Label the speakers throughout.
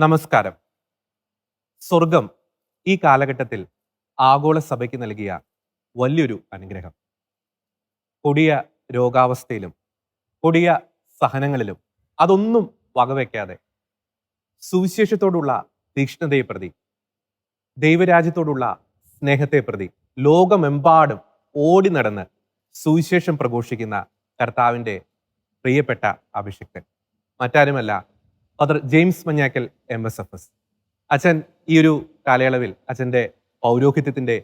Speaker 1: നമസ്കാരം. സ്വർഗം ഈ കാലഘട്ടത്തിൽ ആഗോള സഭയ്ക്ക് നൽകിയ വലിയൊരു അനുഗ്രഹം. കൊടിയ രോഗാവസ്ഥയിലും കൊടിയ സഹനങ്ങളിലും അതൊന്നും വകവയ്ക്കാതെ സുവിശേഷത്തോടുള്ള തീക്ഷ്ണതയെ പ്രതി, ദൈവരാജ്യത്തോടുള്ള സ്നേഹത്തെ പ്രതി ലോകമെമ്പാടും ഓടി നടന്ന് സുവിശേഷം പ്രഘോഷിക്കുന്ന കർത്താവിൻ്റെ പ്രിയപ്പെട്ട അഭിഷിക്തൻ മറ്റാരുമല്ല, ഫാദർ ജെയിംസ് മഞ്ഞാക്കൽ MSFS. അച്ഛൻ ഈ ഒരു കാലയളവിൽ അച്ഛൻ്റെ പൗരോഹിത്യത്തിൻ്റെ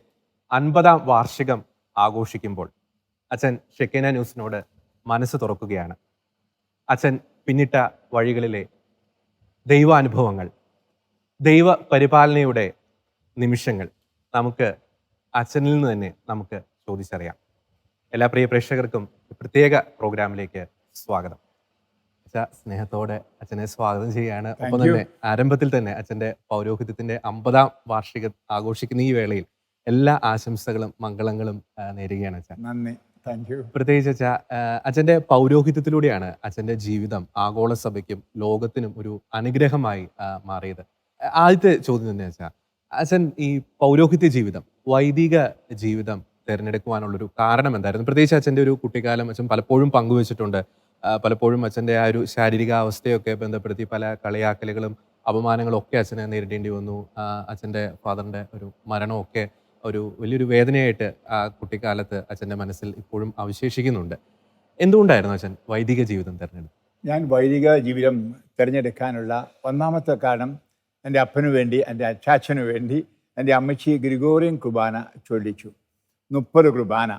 Speaker 1: 50-ാം വാർഷികം ആഘോഷിക്കുമ്പോൾ അച്ഛൻ ഷെക്കേന ന്യൂസിനോട് മനസ്സ് തുറക്കുകയാണ്. അച്ഛൻ പിന്നിട്ട വഴികളിലെ ദൈവാനുഭവങ്ങൾ, ദൈവ പരിപാലനയുടെ നിമിഷങ്ങൾ നമുക്ക് അച്ഛനിൽ നിന്ന് തന്നെ നമുക്ക് ചോദിച്ചറിയാം. എല്ലാ പ്രിയ പ്രേക്ഷകർക്കും പ്രത്യേക പ്രോഗ്രാമിലേക്ക് സ്വാഗതം. സ്നേഹത്തോടെ അച്ഛനെ സ്വാഗതം ചെയ്യാണ്. ഒപ്പം തന്നെ ആരംഭത്തിൽ തന്നെ അച്ഛൻ്റെ പൗരോഹിത്യത്തിന്റെ 50-ാം വാർഷികം ആഘോഷിക്കുന്ന ഈ വേളയിൽ എല്ലാ ആശംസകളും മംഗളങ്ങളും നേരുകയാണ് അച്ഛൻ.
Speaker 2: നന്ദി.
Speaker 1: പ്രത്യേകിച്ച് അച്ഛൻ്റെ പൗരോഹിത്യത്തിലൂടെയാണ് അച്ഛൻ്റെ ജീവിതം ആഗോള സഭയ്ക്കും ലോകത്തിനും ഒരു അനുഗ്രഹമായി മാറിയത്. ആദ്യത്തെ ചോദ്യം തന്നെ വെച്ചാൽ, അച്ഛൻ ഈ പൗരോഹിത്യ ജീവിതം, വൈദിക ജീവിതം തിരഞ്ഞെടുക്കുവാനുള്ളൊരു കാരണം എന്തായിരുന്നു? പ്രത്യേകിച്ച് അച്ഛൻ്റെ ഒരു കുട്ടിക്കാലം അച്ഛൻ പലപ്പോഴും പങ്കുവച്ചിട്ടുണ്ട്. പലപ്പോഴും അച്ഛൻ്റെ ആ ഒരു ശാരീരിക അവസ്ഥയൊക്കെ ബന്ധപ്പെടുത്തി പല കളിയാക്കലുകളും അപമാനങ്ങളും ഒക്കെ അച്ഛനെ നേരിടേണ്ടി വന്നു. അച്ഛൻ്റെ ഫാദറിൻ്റെ ഒരു മരണമൊക്കെ ഒരു വലിയൊരു വേദനയായിട്ട് ആ കുട്ടിക്കാലത്ത് അച്ഛൻ്റെ മനസ്സിൽ ഇപ്പോഴും അവശേഷിക്കുന്നുണ്ട്. എന്തുകൊണ്ടായിരുന്നു അച്ഛൻ വൈദിക ജീവിതം തിരഞ്ഞെടുത്തത്?
Speaker 2: ഞാൻ വൈദിക ജീവിതം തിരഞ്ഞെടുക്കാനുള്ള ഒന്നാമത്തെ കാരണം, എൻ്റെ അപ്പനു വേണ്ടി, എൻ്റെ അച്ചാച്ചനു വേണ്ടി എൻ്റെ അമ്മച്ചി ഗ്രിഗോറിയൻ കുർബാന ചൊല്ലിച്ചു. 30 കുർബാന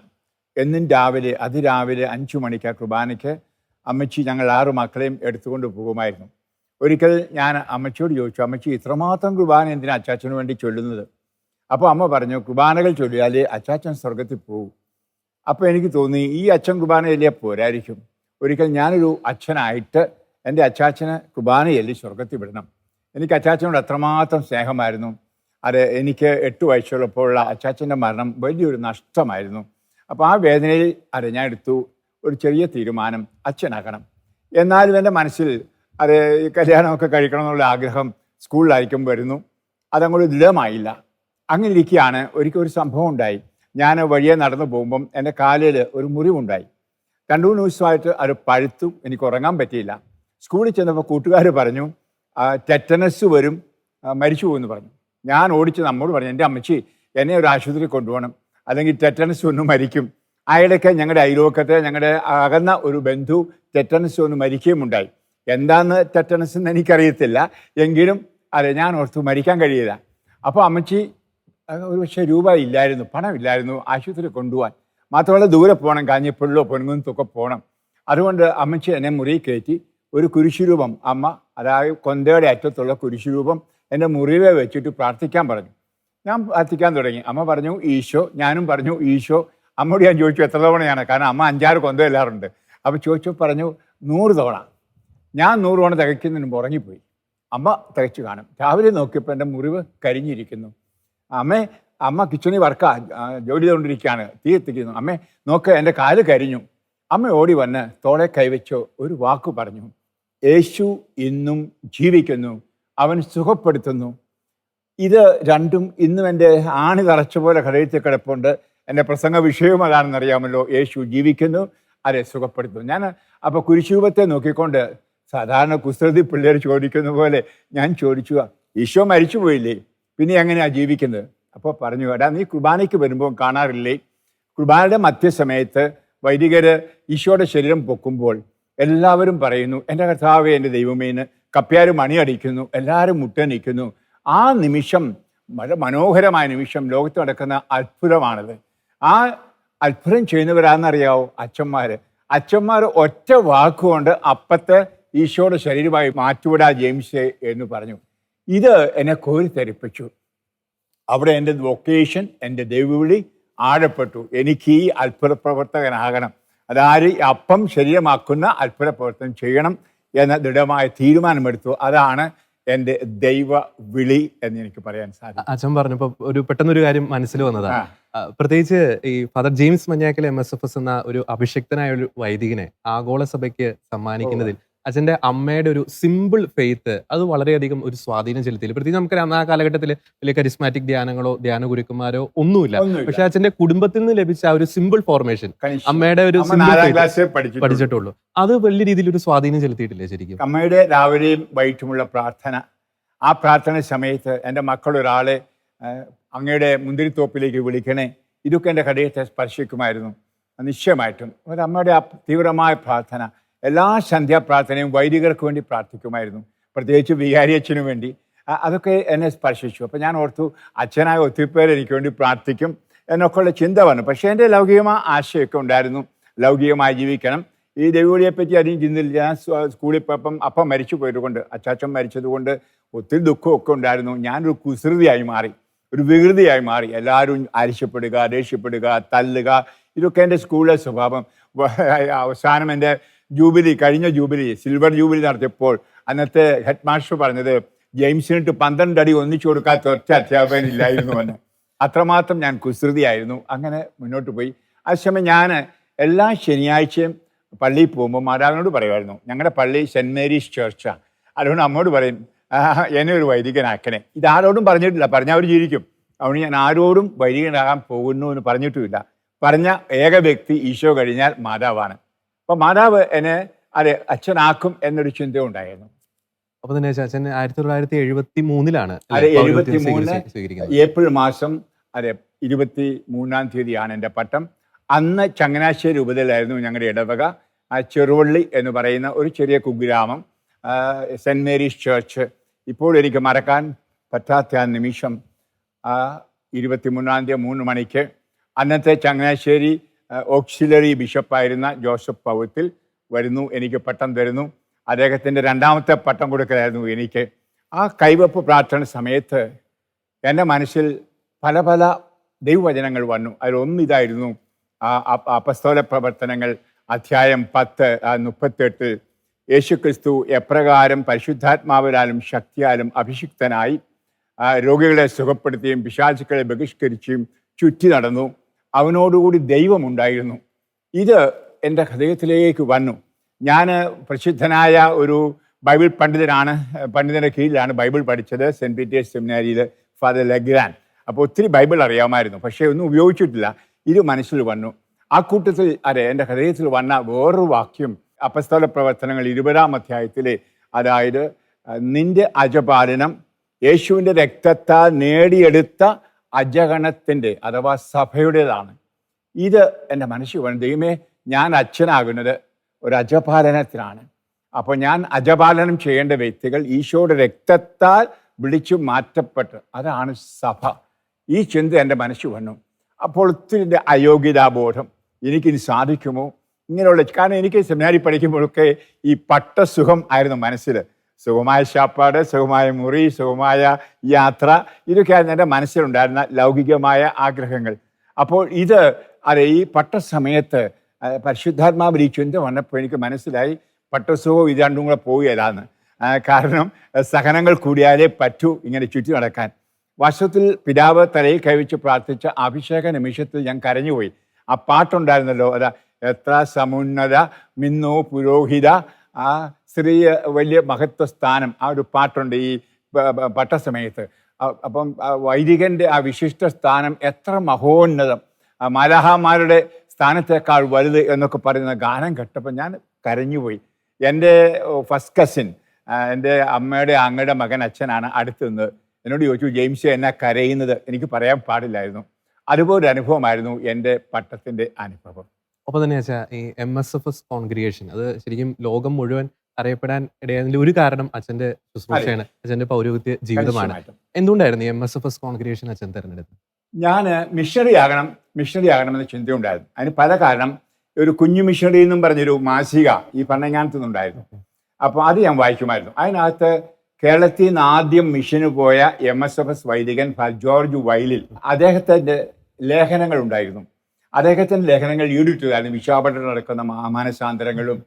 Speaker 2: എന്നും രാവിലെ, അതിരാവിലെ 5 മണിക്ക് ആ കുർബാനയ്ക്ക് അമ്മച്ചി ഞങ്ങൾ 6 മക്കളെയും എടുത്തുകൊണ്ട് പോകുമായിരുന്നു. ഒരിക്കൽ ഞാൻ അമ്മച്ചിയോട് ചോദിച്ചു, അമ്മച്ചി ഇത്രമാത്രം കുർബാന എന്തിനാ അച്ചാച്ചനു വേണ്ടി ചൊല്ലുന്നത്? അപ്പോൾ അമ്മ പറഞ്ഞു, കുർബാനകൾ ചൊല്ലിയാൽ അച്ചാച്ചൻ സ്വർഗത്തിൽ പോകും. അപ്പോൾ എനിക്ക് തോന്നി, ഈ അച്ഛൻ കുർബാനയല്ലേ പോരായിരിക്കും. ഒരിക്കൽ ഞാനൊരു അച്ഛനായിട്ട് എൻ്റെ അച്ചാച്ചന് കുർബാനയല്ലേ സ്വർഗത്തിൽ വിടണം. എനിക്ക് അച്ചാച്ചനോട് അത്രമാത്രം സ്നേഹമായിരുന്നു. അത് എനിക്ക് 8 വയസ്സുള്ളപ്പോഴുള്ള അച്ചാച്ചൻ്റെ മരണം വലിയൊരു നഷ്ടമായിരുന്നു. അപ്പോൾ ആ വേദനയിൽ ഞാൻ എടുത്തു ഒരു ചെറിയ തീരുമാനം, അച്ഛനാകണം. എന്നാലും എൻ്റെ മനസ്സിൽ ഈ കല്യാണമൊക്കെ കഴിക്കണം എന്നുള്ള ആഗ്രഹം സ്കൂളിലായിരിക്കും വരുന്നു. അതങ്ങോട്ട് ദൃഢമായില്ല. അങ്ങനെ ഇരിക്കുകയാണ്. ഒരിക്കൽ ഒരു സംഭവം ഉണ്ടായി. ഞാൻ വഴിയെ നടന്നു പോകുമ്പം എൻ്റെ കാലിൽ ഒരു മുറിവുണ്ടായി. 2-3 ദിവസമായിട്ട് അത് പഴുത്തു. എനിക്ക് ഉറങ്ങാൻ പറ്റിയില്ല. സ്കൂളിൽ ചെന്നപ്പോൾ കൂട്ടുകാർ പറഞ്ഞു, ടെറ്റനസ് വരും, മരിച്ചു പോകുമെന്ന് പറഞ്ഞു. ഞാൻ ഓടിച്ച് നമ്മോട് പറഞ്ഞു, എൻ്റെ അമ്മച്ചി എന്നെ ഒരു ആശുപത്രിയിൽ കൊണ്ടുപോകണം, അല്ലെങ്കിൽ ടെറ്റനസ് ഒന്ന് മരിക്കും. അയാളൊക്കെ ഞങ്ങളുടെ അയൽവക്കത്തെ ഞങ്ങളുടെ അകന്ന ഒരു ബന്ധു ടെറ്റനസ് ഒന്ന് മരിക്കുകയുമുണ്ടായി. എന്താന്ന് ടെറ്റനസ് എന്ന് എനിക്കറിയത്തില്ല, എങ്കിലും ഞാൻ ഓർത്തു മരിക്കാൻ കഴിയില്ല. അപ്പോൾ അമ്മച്ചി ഒരു പക്ഷേ രൂപ ഇല്ലായിരുന്നു, പണമില്ലായിരുന്നു ആശുപത്രി കൊണ്ടുപോകാൻ. മാത്രമല്ല ദൂരെ പോകണം, കാഞ്ഞിപ്പള്ളിലോ പൊൻകുന്നത്തൊക്കെ പോകണം. അതുകൊണ്ട് അമ്മച്ചി എന്നെ മുറിയിൽ കയറ്റി ഒരു കുരിശുരൂപം, അമ്മ അതായത് കൊന്തയുടെ അറ്റത്തുള്ള കുരിശുരൂപം എൻ്റെ മുറിവെ വെച്ചിട്ട് പ്രാർത്ഥിക്കാൻ പറഞ്ഞു. ഞാൻ പ്രാർത്ഥിക്കാൻ തുടങ്ങി. അമ്മ പറഞ്ഞു ഈശോ, ഞാനും പറഞ്ഞു ഈശോ. അമ്മയോട് ഞാൻ ചോദിച്ചു എത്ര തവണയാണ്, കാരണം അമ്മ 5-6 കൊന്ത എല്ലാറുണ്ട്. അപ്പോൾ ചോദിച്ചു, പറഞ്ഞു 100 തവണ. ഞാൻ 100 തവണ തികയ്ക്കുന്നതിന് മുമ്പ് ഉറങ്ങിപ്പോയി. അമ്മ തികച്ചു കാണും. രാവിലെ നോക്കിയപ്പോൾ എൻ്റെ മുറിവ് കരിഞ്ഞിരിക്കുന്നു. അമ്മ കിച്ചണിൽ ജോലി ചെയ്തുകൊണ്ടിരിക്കുകയാണ്, തീ എത്തിക്കുന്നു. അമ്മേ നോക്ക്, എൻ്റെ കാല് കരിഞ്ഞു. അമ്മ ഓടി വന്ന് തോളെ കൈവച്ചോ ഒരു വാക്ക് പറഞ്ഞു, യേശു ഇന്നും ജീവിക്കുന്നു, അവൻ സുഖപ്പെടുത്തുന്നു. ഇത് രണ്ടും ഇന്നും എൻ്റെ ആണി തറച്ച പോലെ ഹൃദയത്തിൽ കിടപ്പുണ്ട്. എൻ്റെ പ്രസംഗ വിഷയവും അതാണെന്നറിയാമല്ലോ, യേശു ജീവിക്കുന്നു, അതെ സുഖപ്പെടുത്തുന്നു. ഞാൻ അപ്പോൾ കുരിശുരൂപത്തെ നോക്കിക്കൊണ്ട് സാധാരണ കുസൃതി പിള്ളേർ ചോദിക്കുന്ന പോലെ ഞാൻ ചോദിച്ചു, ഈശോ മരിച്ചു പോയില്ലേ, പിന്നെ എങ്ങനെയാണ് ജീവിക്കുന്നത്? അപ്പോൾ പറഞ്ഞു, എടാ നീ കുർബാനയ്ക്ക് വരുമ്പോൾ കാണാറില്ലേ, കുർബാനയുടെ മധ്യസമയത്ത് വൈദികർ ഈശോയുടെ ശരീരം പൊക്കുമ്പോൾ എല്ലാവരും പറയുന്നു, എൻ്റെ കർത്താവേ എൻ്റെ ദൈവമേന്ന് കപ്പ്യാർ മണിയടിക്കുന്നു, എല്ലാവരും മുട്ടനിക്കുന്നു. ആ നിമിഷം വളരെ മനോഹരമായ നിമിഷം, ലോകത്ത് നടക്കുന്ന അത്ഭുതമാണത്. ആ അത്ഭുതം ചെയ്യുന്നവരാണെന്നറിയാവോ? അച്ഛന്മാർ ഒറ്റ വാക്കുകൊണ്ട് അപ്പത്തെ ഈശോയുടെ ശരീരമായി മാറ്റിവിടാ ജെയിംസ് എന്ന് പറഞ്ഞു. ഇത് എന്നെ കോരിത്തരിപ്പിച്ചു. അവിടെ എൻ്റെ വൊക്കേഷൻ, എൻ്റെ ദൈവവിളി ആഴപ്പെട്ടു. എനിക്ക് ഈ അത്ഭുത പ്രവർത്തകനാകണം, അതായത് അപ്പം ശരീരമാക്കുന്ന അത്ഭുത പ്രവർത്തനം ചെയ്യണം എന്ന ദൃഢമായ തീരുമാനമെടുത്തു. അതാണ് എൻ്റെ ദൈവ വിളി എന്ന് എനിക്ക് പറയാൻ സാധിക്കും.
Speaker 1: അച്ഛൻ പറഞ്ഞപ്പോൾ പെട്ടെന്നൊരു കാര്യം മനസ്സിൽ വന്നതാണ്. പ്രത്യേകിച്ച് ഈ ഫാദർ ജെയിംസ് മഞ്ഞാക്കൽ MSFS എന്ന ഒരു അഭിഷിക്തനായ ഒരു വൈദികനെ ആഗോള സഭയ്ക്ക് സമ്മാനിക്കുന്നതിൽ അച്ഛന്റെ അമ്മയുടെ ഒരു സിമ്പിൾ ഫെയ്ത്ത് അത് വളരെയധികം ഒരു സ്വാധീനം ചെലുത്തിയില്ല. പ്രത്യേകിച്ച് നമുക്ക് അന്ന് ആ കാലഘട്ടത്തിൽ വലിയ കരിസ്മാറ്റിക് ധ്യാനങ്ങളോ ധ്യാന ഗുരുക്കന്മാരോ ഒന്നുമില്ല.
Speaker 2: ഒന്നുമില്ല.
Speaker 1: പക്ഷെ അച്ഛന്റെ കുടുംബത്തിൽ നിന്ന് ലഭിച്ച ആ ഒരു സിമ്പിൾ ഫോർമേഷൻ,
Speaker 2: കനിഷ്ക.
Speaker 1: അമ്മയുടെ ഒരു
Speaker 2: അമ്മ
Speaker 1: സിമ്പിൾ
Speaker 2: 4ാം
Speaker 1: ഫെയ്ത്ത്
Speaker 2: ക്ലാസ്സിൽ പഠിച്ചിട്ടുള്ളൂ.
Speaker 1: പഠിച്ചിട്ടുള്ളൂ. അത് വലിയ രീതിയിൽ ഒരു സ്വാധീനം ചെലുത്തിയിട്ടില്ലേ ശരിക്കും?
Speaker 2: അമ്മയുടെ രാവിലെയും വൈകിട്ടുമുള്ള പ്രാർത്ഥന, ആ പ്രാർത്ഥന സമയത്ത് എൻ്റെ മക്കളൊരാളെ അങ്ങയുടെ മുന്തിരിത്തോപ്പിലേക്ക് വിളിക്കണേ, ഇതൊക്കെ എൻ്റെ ഹൃദയത്തെ സ്പർശിക്കുമായിരുന്നു. നിശ്ചയമായിട്ടും ഒരമ്മയുടെ ആ തീവ്രമായ പ്രാർത്ഥന, എല്ലാ സന്ധ്യാപ്രാർത്ഥനയും വൈദികർക്ക് വേണ്ടി പ്രാർത്ഥിക്കുമായിരുന്നു, പ്രത്യേകിച്ച് വികാരി അച്ഛനു വേണ്ടി. അതൊക്കെ എന്നെ സ്പർശിച്ചു. അപ്പോൾ ഞാൻ ഓർത്തു, അച്ഛനായ ഒത്തിരി പേര് എനിക്ക് വേണ്ടി പ്രാർത്ഥിക്കും എന്നൊക്കെയുള്ള ചിന്ത വന്നു. പക്ഷേ എൻ്റെ ലൗകികമായ ആശയമൊക്കെ ഉണ്ടായിരുന്നു, ലൗകികമായി ജീവിക്കണം. ഈ ദൈവവിളിയെപ്പറ്റി അധികം ചിന്തിച്ചില്ല. ഞാൻ സ്കൂളിൽ പോയപ്പം അപ്പം മരിച്ചു പോയതുകൊണ്ട്, അച്ചാച്ചൻ മരിച്ചതുകൊണ്ട് ഒത്തിരി ദുഃഖമൊക്കെ ഉണ്ടായിരുന്നു. ഞാനൊരു കുസൃതിയായി മാറി, ഒരു വികൃതിയായി മാറി. എല്ലാവരും അരിശപ്പെടുക, ദേഷ്യപ്പെടുക, തല്ലുക, ഇതൊക്കെ എൻ്റെ സ്കൂളിലെ സ്വഭാവം. അവസാനം എൻ്റെ കഴിഞ്ഞ ജൂബിലി, സിൽവർ ജൂബിലി നടത്തിയപ്പോൾ അന്നത്തെ ഹെഡ് മാസ്റ്റർ പറഞ്ഞത്, ജെയിംസിനിട്ട് 12 അടി ഒന്നിച്ചു കൊടുക്കാത്ത ഒറ്റ അധ്യാപകനില്ലായിരുന്നു എന്ന്. അത്രമാത്രം ഞാൻ കുസൃതിയായിരുന്നു. അങ്ങനെ മുന്നോട്ട് പോയി. അതേസമയം ഞാൻ എല്ലാ ശനിയാഴ്ചയും പള്ളിയിൽ പോകുമ്പോൾ മാതാവിനോട് പറയുമായിരുന്നു, ഞങ്ങളുടെ പള്ളി സെൻറ്റ് മേരീസ് ചർച്ചാണ്, അതുകൊണ്ട് അമ്മോട് പറയും എന്നെ ഒരു വൈദികനാക്കണേ. ഇതാരോടും പറഞ്ഞിട്ടില്ല, പറഞ്ഞാൽ അവർ ജീവിക്കും. അതുകൊണ്ട് ഞാൻ ആരോടും വൈദികനാകാൻ പോകുന്നു എന്ന് പറഞ്ഞിട്ടുമില്ല. പറഞ്ഞ ഏക വ്യക്തി ഈശോ കഴിഞ്ഞാൽ മാതാവാണ്. അപ്പം മാതാവ് എന്നെ അച്ഛനാക്കും എന്നൊരു ചിന്ത ഉണ്ടായിരുന്നു.
Speaker 1: അപ്പൊ തന്നെ അച്ഛൻ 1973
Speaker 2: 73 ഏപ്രിൽ മാസം 23-ാം തീയതിയാണ് എൻ്റെ പട്ടം. അന്ന് ചങ്ങനാശ്ശേരി ഉപതിലായിരുന്നു ഞങ്ങളുടെ ഇടവക. ചെറുവള്ളി എന്ന് പറയുന്ന ഒരു ചെറിയ കുഗ്രാമം, സെൻറ്റ് മേരീസ് ചർച്ച്. ഇപ്പോൾ എനിക്ക് മറക്കാൻ പറ്റാത്ത ആ നിമിഷം, 23-ാം തീയതി 3 മണിക്ക് അന്നത്തെ ചങ്ങനാശ്ശേരി ഓക്സിലറി ബിഷപ്പായിരുന്ന ജോസഫ് പൗത്തിൽ വരുന്നു, എനിക്ക് പട്ടം തരുന്നു. അദ്ദേഹത്തിൻ്റെ 2ാമത്തെ പട്ടം കൊടുക്കലായിരുന്നു എനിക്ക്. ആ കൈവപ്പ് പ്രാർത്ഥന സമയത്ത് എൻ്റെ മനസ്സിൽ പല പല ദൈവവചനങ്ങൾ വന്നു. അതിലൊന്നിതായിരുന്നു, അപ്പസ്തോല പ്രവർത്തനങ്ങൾ അധ്യായം 10:38 യേശുക്രിസ്തു എപ്രകാരം പരിശുദ്ധാത്മാവിനാലും ശക്തിയാലും അഭിഷിക്തനായി രോഗികളെ സുഖപ്പെടുത്തിയും പിശാചുക്കളെ ബഹിഷ്കരിച്ചും ചുറ്റി നടന്നു, അവനോടുകൂടി ദൈവമുണ്ടായിരുന്നു. ഇത് എൻ്റെ ഹൃദയത്തിലേക്ക് വന്നു. ഞാൻ പ്രസിദ്ധനായ ഒരു ബൈബിൾ പണ്ഡിതൻ്റെ കീഴിലാണ് ബൈബിൾ പഠിച്ചത്, സെൻറ്റ് പീറ്റേഴ്സ് സെമിനാരിയിൽ, ഫാദർ ലെഗ്രാൻ. അപ്പോൾ ഒത്തിരി ബൈബിൾ അറിയാമായിരുന്നു, പക്ഷേ ഒന്നും ഉപയോഗിച്ചിട്ടില്ല. ഇത് മനസ്സിൽ വന്നു. ആ കൂട്ടത്തിൽ എൻ്റെ ഹൃദയത്തിൽ വന്ന വേറൊരു വാക്യം അപ്പസ്തോല പ്രവർത്തനങ്ങൾ 20-ാം അധ്യായത്തിൽ, അതായത് നിന്റെ അജപാലനം യേശുവിൻ്റെ രക്തത്താൽ നേടിയെടുത്ത അജഗണത്തിൻ്റെ അഥവാ സഭയുടേതാണ്. ഇത് എൻ്റെ മനസ്സിൽ വന്നു. ദൈവമേ, ഞാൻ അച്ഛനാകുന്നത് ഒരു അജപാലനത്തിനാണ്. അപ്പോൾ ഞാൻ അജപാലനം ചെയ്യേണ്ട വ്യക്തികൾ ഈശോയുടെ രക്തത്താൽ വിളിച്ചു മാറ്റപ്പെട്ട്, അതാണ് സഭ. ഈ ചിന്ത എൻ്റെ മനസ്സിൽ വന്നു. അപ്പോൾ ഒത്തിരി അയോഗ്യതാബോധം, എനിക്കിനി സാധിക്കുമോ ഇങ്ങനെയുള്ള, കാരണം എനിക്ക് സെമിനാരി പഠിക്കുമ്പോഴൊക്കെ ഈ പട്ടസുഖം ആയിരുന്നു മനസ്സിൽ. സുഖമായ ശാപ്പാട്, സുഖമായ മുറി, സുഖമായ യാത്ര, ഇതൊക്കെയായിരുന്നു എൻ്റെ മനസ്സിലുണ്ടായിരുന്ന ലൗകികമായ ആഗ്രഹങ്ങൾ. അപ്പോൾ ഈ പട്ടസമയത്ത് പരിശുദ്ധാത്മാവിൽ ഈ ചിന്ത വന്നപ്പോൾ എനിക്ക് മനസ്സിലായി, പട്ടസുഖവും ഇത് രണ്ടും കൂടെ പോവുകയില്ലാന്ന്. കാരണം സഹനങ്ങൾ കൂടിയാലേ പറ്റൂ ഇങ്ങനെ ചുറ്റി നടക്കാൻ. വാസ്തവത്തിൽ പിതാവ് തലയിൽ കൈവച്ച് പ്രാർത്ഥിച്ച അഭിഷേക നിമിഷത്തിൽ ഞാൻ കരഞ്ഞുപോയി. ആ പാട്ടുണ്ടായിരുന്നല്ലോ, അതാ എത്ര സമുന്നത മിന്നോ പുരോഹിത, ആ സ്ത്രീ വലിയ മഹത്വ സ്ഥാനം, ആ ഒരു പാട്ടുണ്ട് ഈ പട്ടസമയത്ത്. അപ്പം വൈദികൻ്റെ ആ വിശിഷ്ട സ്ഥാനം എത്ര മഹോന്നതം, മാലാഹമാരുടെ സ്ഥാനത്തേക്കാൾ വലുത് എന്നൊക്കെ പറയുന്ന ഗാനം കേട്ടപ്പോൾ ഞാൻ കരഞ്ഞുപോയി. എൻ്റെ ഫസ്റ്റ് കസിൻ, എൻ്റെ അമ്മയുടെ അങ്ങയുടെ മകൻ അച്ഛനാണ് അടുത്ത് നിന്ന് എന്നോട് ചോദിച്ചു, ജെയിംസ് എന്നാ കരയുന്നത്? എനിക്ക് പറയാൻ പാടില്ലായിരുന്നു. അതുപോലൊരു അനുഭവമായിരുന്നു എൻ്റെ പട്ടത്തിൻ്റെ അനുഭവം.
Speaker 1: ഒപ്പം തന്നെ വെച്ചാൽ ഈ MSFS കോൺഗ്രിഗേഷൻ അത് ശരിക്കും ലോകം മുഴുവൻ അറിയപ്പെടാൻ ഇടയായതിന്റെ ഒരു കാരണം അച്ഛന്റെ ശുശ്രൂഷയാണ്, അച്ഛന്റെ പൗരോഹിത്യ ജീവിതമാണ്. എന്തുകൊണ്ടായിരുന്നു ഈ MSFS കോൺഗ്രിഗേഷൻ അച്ഛൻ തിരഞ്ഞെടുത്തത്?
Speaker 2: ഞാൻ മിഷണറി ആകണമെന്ന് ചിന്തയുണ്ടായിരുന്നു. അതിന് പല കാരണം. ഒരു കുഞ്ഞു മിഷണറി എന്നും പറഞ്ഞൊരു മാസിക ഈ പണ്ടങ്ങാനത്തു നിന്നുണ്ടായിരുന്നു. അപ്പോൾ അത് ഞാൻ വായിക്കുമായിരുന്നു. അതിനകത്ത് കേരളത്തിൽ നിന്ന് ആദ്യം മിഷന് പോയ MSFS വൈദികൻ ജോർജ് വൈലിൽ, അദ്ദേഹത്തിൻ്റെ ലേഖനങ്ങൾ ഉണ്ടായിരുന്നു. അദ്ദേഹത്തിൻ്റെ ലേഖനങ്ങൾ ഈടുറ്റതായിരുന്നു വിശാഖപട്ടണം നടക്കുന്ന മാനസാന്തരങ്ങളും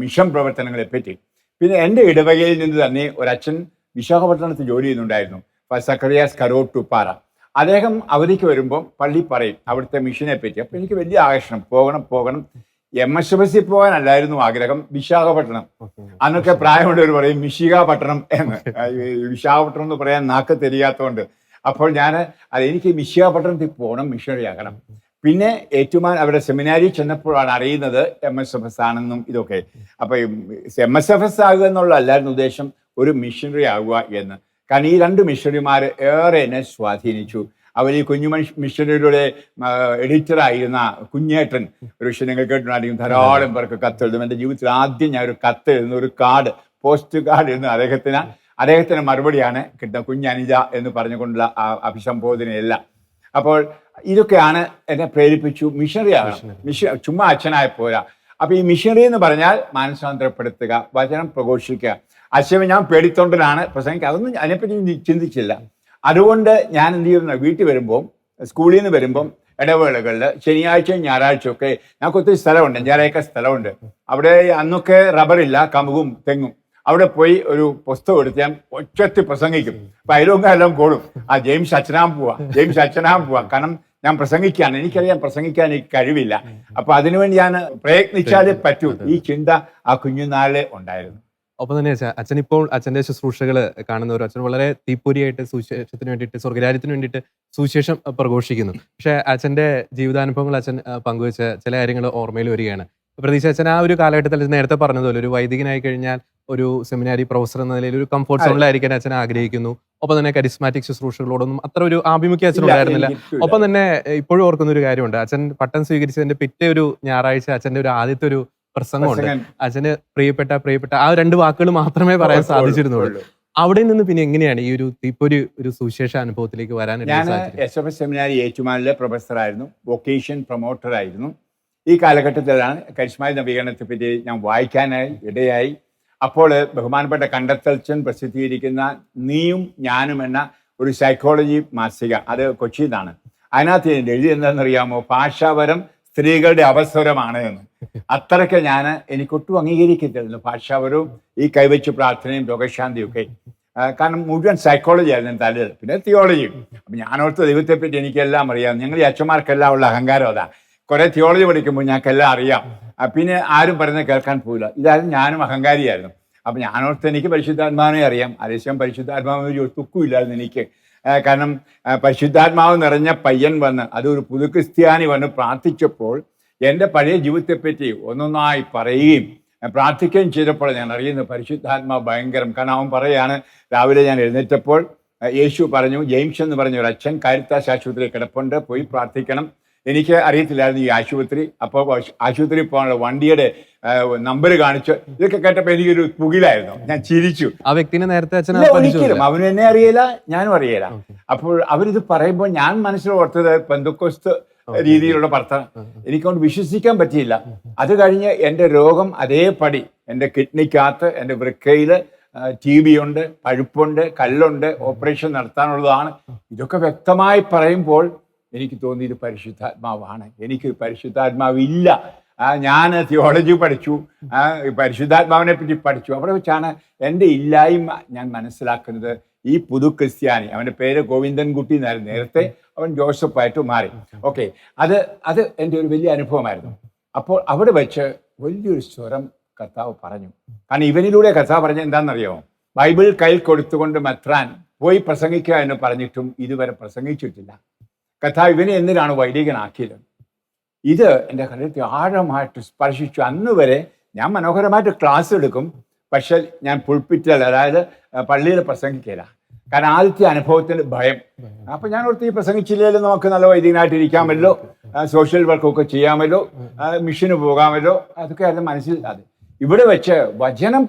Speaker 2: മിഷൻ പ്രവർത്തനങ്ങളെ പറ്റി. പിന്നെ എൻ്റെ ഇടവകയിൽ നിന്ന് തന്നെ ഒരച്ഛൻ വിശാഖപട്ടണത്തിൽ ജോലി ചെയ്യുന്നുണ്ടായിരുന്നു, സക്കറിയാസ് കരോട്ടുപാറ. അദ്ദേഹം അവധിക്ക് വരുമ്പോൾ പള്ളി പറയും അവിടുത്തെ മിഷനെ പറ്റി. അപ്പോൾ എനിക്ക് വലിയ ആകർഷണം, പോകണം. MSFS പോകാനല്ലായിരുന്നു ആഗ്രഹം, വിശാഖപട്ടണം. അന്നൊക്കെ പ്രായമുള്ളവർ പറയും മിശികാപട്ടണം എന്ന്. വിശാഖപട്ടണം എന്ന് പറയാൻ നാക്ക് തിരിയാത്തതുകൊണ്ട്. അപ്പോൾ എനിക്ക് വിശാഖപട്ടണത്തിൽ പോകണം, മിഷണറി ആകണം. പിന്നെ ഏറ്റുമാൻ അവരുടെ സെമിനാരിൽ ചെന്നപ്പോഴാണ് അറിയുന്നത് MSFS ആണെന്നും ഇതൊക്കെ. അപ്പൊ MSFS ആകുക എന്നുള്ളതല്ലായിരുന്നു ഉദ്ദേശം, ഒരു മിഷണറി ആകുക എന്ന്. കാരണം ഈ 2 മിഷണറിമാർ ഏറെ എന്നെ സ്വാധീനിച്ചു. അവർ ഈ കുഞ്ഞു മിഷണറിയുടെ എഡിറ്ററായിരുന്ന കുഞ്ഞേട്ടൻ, ഒരു വിഷയം നിങ്ങൾ കേട്ടിട്ടുണ്ടായിരിക്കും, ധാരാളം പേർക്ക് കത്തെഴുതും. എൻ്റെ ജീവിതത്തിൽ ആദ്യം ഞാൻ ഒരു കത്തെഴുതുന്ന ഒരു കാർഡ്, പോസ്റ്റ് കാർഡ് എഴുതുന്ന അദ്ദേഹത്തിന് മറുപടിയാണ് കിട്ടുന്നത്, കുഞ്ഞനുജ എന്ന് പറഞ്ഞുകൊണ്ടുള്ള അഭിസംബോധനയല്ല. അപ്പോൾ ഇതൊക്കെയാണ് എന്നെ പ്രേരിപ്പിച്ചു മിഷണറി ആകണം. ചുമ്മാ അച്ഛനായ പോരാ. അപ്പൊ ഈ മിഷണറി എന്ന് പറഞ്ഞാൽ മാനസാന്തരപ്പെടുത്തുക, വചനം പ്രഘോഷിക്കുക. അച്ഛൻ ഞാൻ പേടിത്തൊണ്ടനാണ്, പ്രസംഗിക്കുക, അതൊന്നും അതിനെപ്പറ്റി ചിന്തിച്ചില്ല. അതുകൊണ്ട് ഞാൻ എന്ത് ചെയ്യുന്ന, വീട്ടിൽ വരുമ്പം, സ്കൂളിൽ നിന്ന് വരുമ്പം ഇടവേളകളിൽ ശനിയാഴ്ചയും ഞായറാഴ്ചയും ഒക്കെ ഞങ്ങൾക്ക് ഒത്തിരി സ്ഥലമുണ്ട്, 5-6 ഏക്കർ സ്ഥലമുണ്ട്. അവിടെ അന്നൊക്കെ റബ്ബറില്ല, കമുകും തെങ്ങും. അവിടെ പോയി ഒരു പുസ്തകം എടുത്ത് ഞാൻ ഒച്ചത്തിൽ പ്രസംഗിക്കും. അപ്പൊ അയലോക്കെല്ലാം കൂടും, ജെയിംസ് അച്ഛനാൻ പോവാ. കാരണം ഞാൻ പ്രസംഗിക്കുകയാണ്, എനിക്കറിയാം പ്രസംഗിക്കാൻ എനിക്ക് കഴിവില്ല. അപ്പൊ അതിനുവേണ്ടി ഞാൻ പ്രയത്നിച്ചാലേ പറ്റൂ. ഈ ചിന്ത ആ കുഞ്ഞുനാളിലെ ഉണ്ടായിരുന്നു.
Speaker 1: ഒപ്പം തന്നെ അച്ഛൻ ഇപ്പോൾ അച്ഛൻ്റെ ശുശ്രൂഷകൾ കാണുന്നവരും, അച്ഛൻ വളരെ തീപ്പൊരിയായിട്ട് സുവിശേഷത്തിന് വേണ്ടിയിട്ട്, സ്വർഗരാജ്യത്തിന് വേണ്ടിയിട്ട് സുവിശേഷം പ്രഘോഷിക്കുന്നു. പക്ഷേ അച്ഛൻ്റെ ജീവിതാനുഭവങ്ങൾ അച്ഛൻ പങ്കുവെച്ച ചില കാര്യങ്ങൾ ഓർമ്മയിൽ വരികയാണ്. പ്രതീക്ഷ അച്ഛൻ ആ ഒരു കാലഘട്ടത്തിൽ നേരത്തെ പറഞ്ഞതുപോലെ ഒരു വൈദികനായി കഴിഞ്ഞാൽ ഒരു സെമിനാരി പ്രൊഫസർ എന്ന നിലയിൽ ഒരു കംഫോർട്ട് സോണിലായിരിക്കാൻ അച്ഛൻ ആഗ്രഹിക്കുന്നു. ഒപ്പം തന്നെ കരിസ്മാറ്റിക് ശുശ്രൂഷകളോടൊന്നും അത്ര ഒരു ആഭിമുഖ്യം അച്ഛൻ ഉണ്ടായിരുന്നില്ല. ഒപ്പം തന്നെ ഇപ്പോഴും ഓർക്കുന്ന ഒരു കാര്യമുണ്ട്, അച്ഛൻ പട്ടം സ്വീകരിച്ചതിന്റെ പിറ്റേ ഒരു ഞായറാഴ്ച അച്ഛൻ്റെ ഒരു ആദ്യത്തെ ഒരു പ്രസംഗമുണ്ട്. അച്ഛന് പ്രിയപ്പെട്ട ആ 2 വാക്കുകൾ മാത്രമേ പറയാൻ സാധിച്ചിരുന്നുള്ളൂ. അവിടെ നിന്ന് പിന്നെ എങ്ങനെയാണ് ഈ ഒരു തീപ്പൊരി ഒരു സുവിശേഷ അനുഭവത്തിലേക്ക് വരാൻ?
Speaker 2: ഞാൻ SFS സെമിനാരി ഏറ്റുമാനിലെ പ്രൊഫസറായിരുന്നു, വൊക്കേഷൻ പ്രൊമോട്ടറായിരുന്നു. ഈ കാലഘട്ടത്തിലാണ് കരിസ്മാറ്റിക് നവീകരണത്തെ പറ്റി ഞാൻ വായിക്കാനായി ഇടയായി. അപ്പോൾ ബഹുമാനപ്പെട്ട കണ്ടെത്തൽച്ചൻ പ്രസിദ്ധീകരിക്കുന്ന നീയും ഞാനും എന്ന ഒരു സൈക്കോളജി മാസിക, അത് കൊച്ചിയിൽ നിന്നാണ്. അതിനകത്ത് എഴുതി എന്താണെന്നറിയാമോ, ഭാഷാപരം സ്ത്രീകളുടെ അവസരമാണ് എന്ന്. അത്രയ്ക്ക് എനിക്കൊട്ടും അംഗീകരിക്കത്തില്ല ഭാഷാപരവും ഈ കൈവച്ച് പ്രാർത്ഥനയും രോഗശാന്തിയും ഒക്കെ. കാരണം മുഴുവൻ സൈക്കോളജി ആയിരുന്നു തലയിൽ, പിന്നെ തിയോളജിയും. അപ്പം ഞാനോർത്ത് ദൈവത്തെപ്പറ്റി എനിക്കെല്ലാം അറിയാം. ഞങ്ങൾ ഈ അച്ഛന്മാർക്കെല്ലാം ഉള്ള അഹങ്കാരം അതാ, കുറെ തിയോളജി പഠിക്കുമ്പോൾ ഞങ്ങൾക്കെല്ലാം അറിയാം, പിന്നെ ആരും പറയുന്നത് കേൾക്കാൻ പോയില്ല. ഇതായിരുന്നു, ഞാനും അഹങ്കാരിയായിരുന്നു. അപ്പം ഞാനോർത്ത് എനിക്ക് പരിശുദ്ധാത്മാവിനെ അറിയാം. അതേസമയം പരിശുദ്ധാത്മാവിന് ഒരു തുക്കുമില്ലായിരുന്നു എനിക്ക്. കാരണം പരിശുദ്ധാത്മാവ് നിറഞ്ഞ പയ്യൻ വന്ന്, അതൊരു പുതു ക്രിസ്ത്യാനി വന്ന് പ്രാർത്ഥിച്ചപ്പോൾ എൻ്റെ പഴയ ജീവിതത്തെപ്പറ്റി ഒന്നൊന്നായി പറയുകയും പ്രാർത്ഥിക്കുകയും ചെയ്തപ്പോൾ ഞാൻ അറിയുന്നത് പരിശുദ്ധാത്മാവ് ഭയങ്കരം. കാരണം അവൻ പറയാണ്, രാവിലെ ഞാൻ എഴുന്നേറ്റപ്പോൾ യേശു പറഞ്ഞു, ജെയിംസ് എന്ന് പറഞ്ഞ ഒരു അച്ഛൻ കാരിത്താസ് ആശുപത്രിയിൽ കിടപ്പുണ്ട്, പോയി പ്രാർത്ഥിക്കണം. എനിക്ക് അറിയത്തില്ലായിരുന്നു ഈ ആശുപത്രി. അപ്പോൾ ആശുപത്രിയിൽ പോകാനുള്ള വണ്ടിയുടെ നമ്പർ കാണിച്ചു. ഇതൊക്കെ കേട്ടപ്പോൾ എനിക്കൊരു പുകിലായിരുന്നു, ഞാൻ ചിരിച്ചു.
Speaker 1: ആ വ്യക്തിനെ നേരത്തെ
Speaker 2: ഒരിക്കലും അവനും എന്നെ അറിയില്ല, ഞാനും അറിയില്ല. അപ്പോൾ അവരിത് പറയുമ്പോൾ ഞാൻ മനസ്സിൽ ഓർത്തത് പെന്തക്കോസ്ത് രീതിയിലുള്ള പ്രാർത്ഥന. എനിക്കൊണ്ട് വിശ്വസിക്കാൻ പറ്റിയില്ല. അത് കഴിഞ്ഞ് എൻ്റെ രോഗം അതേപടി എൻ്റെ കിഡ്നിക്കകത്ത്, എൻ്റെ വൃക്കയിൽ TB ഉണ്ട്, പഴുപ്പുണ്ട്, കല്ലുണ്ട്, ഓപ്പറേഷൻ നടത്താനുള്ളതാണ്. ഇതൊക്കെ വ്യക്തമായി പറയുമ്പോൾ എനിക്ക് തോന്നി ഇത് പരിശുദ്ധാത്മാവാണ്. എനിക്ക് പരിശുദ്ധാത്മാവില്ല. ഞാൻ തിയോളജി പഠിച്ചു, പരിശുദ്ധാത്മാവിനെ പറ്റി പഠിച്ചു. അവിടെ വെച്ചാണ് എൻ്റെ ഇല്ലായ്മ ഞാൻ മനസ്സിലാക്കുന്നത്. ഈ പുതു ക്രിസ്ത്യാനി, അവൻ്റെ പേര് ഗോവിന്ദൻകുട്ടി എന്നായിരുന്നു നേരത്തെ, അവൻ ജോസഫായിട്ട് മാറി. ഓക്കെ, അത് എൻ്റെ ഒരു വലിയ അനുഭവമായിരുന്നു. അപ്പോൾ അവിടെ വെച്ച് വലിയൊരു സ്വരം കർത്താവ് പറഞ്ഞു. കാരണം ഇവനിലൂടെ കർത്താവ് പറഞ്ഞത് എന്താണെന്നറിയാമോ, ബൈബിൾ കയ്യിൽ കൊടുത്തുകൊണ്ട് മെത്രാൻ പോയി പ്രസംഗിക്കുക എന്ന് പറഞ്ഞിട്ടും ഇതുവരെ പ്രസംഗിച്ചിട്ടില്ല. കർത്താവ് ഇവനെ എന്തിനാണ് വൈദികനാക്കിയത്? ഇത് എൻ്റെ ഹൃദയത്തെ ആഴമായിട്ട് സ്പർശിച്ചു. അന്ന് വരെ ഞാൻ മനോഹരമായിട്ട് ക്ലാസ് എടുക്കും, പക്ഷെ ഞാൻ പുൾപിറ്റിൽ, അതായത് പള്ളിയിൽ പ്രസംഗിക്കില്ല. കാരണം ആദ്യത്തെ അനുഭവത്തിന് ഭയം. അപ്പം ഞാൻ ഓർത്ത് ഈ പ്രസംഗിച്ചില്ലെങ്കിലും നമുക്ക് നല്ല വൈദികനായിട്ട് ഇരിക്കാമല്ലോ, സോഷ്യൽ വർക്കൊക്കെ ചെയ്യാമല്ലോ, മിഷന് പോകാമല്ലോ, അതൊക്കെ ആയിരുന്നു മനസ്സിൽ. അത് ഇവിടെ വെച്ച് വചനം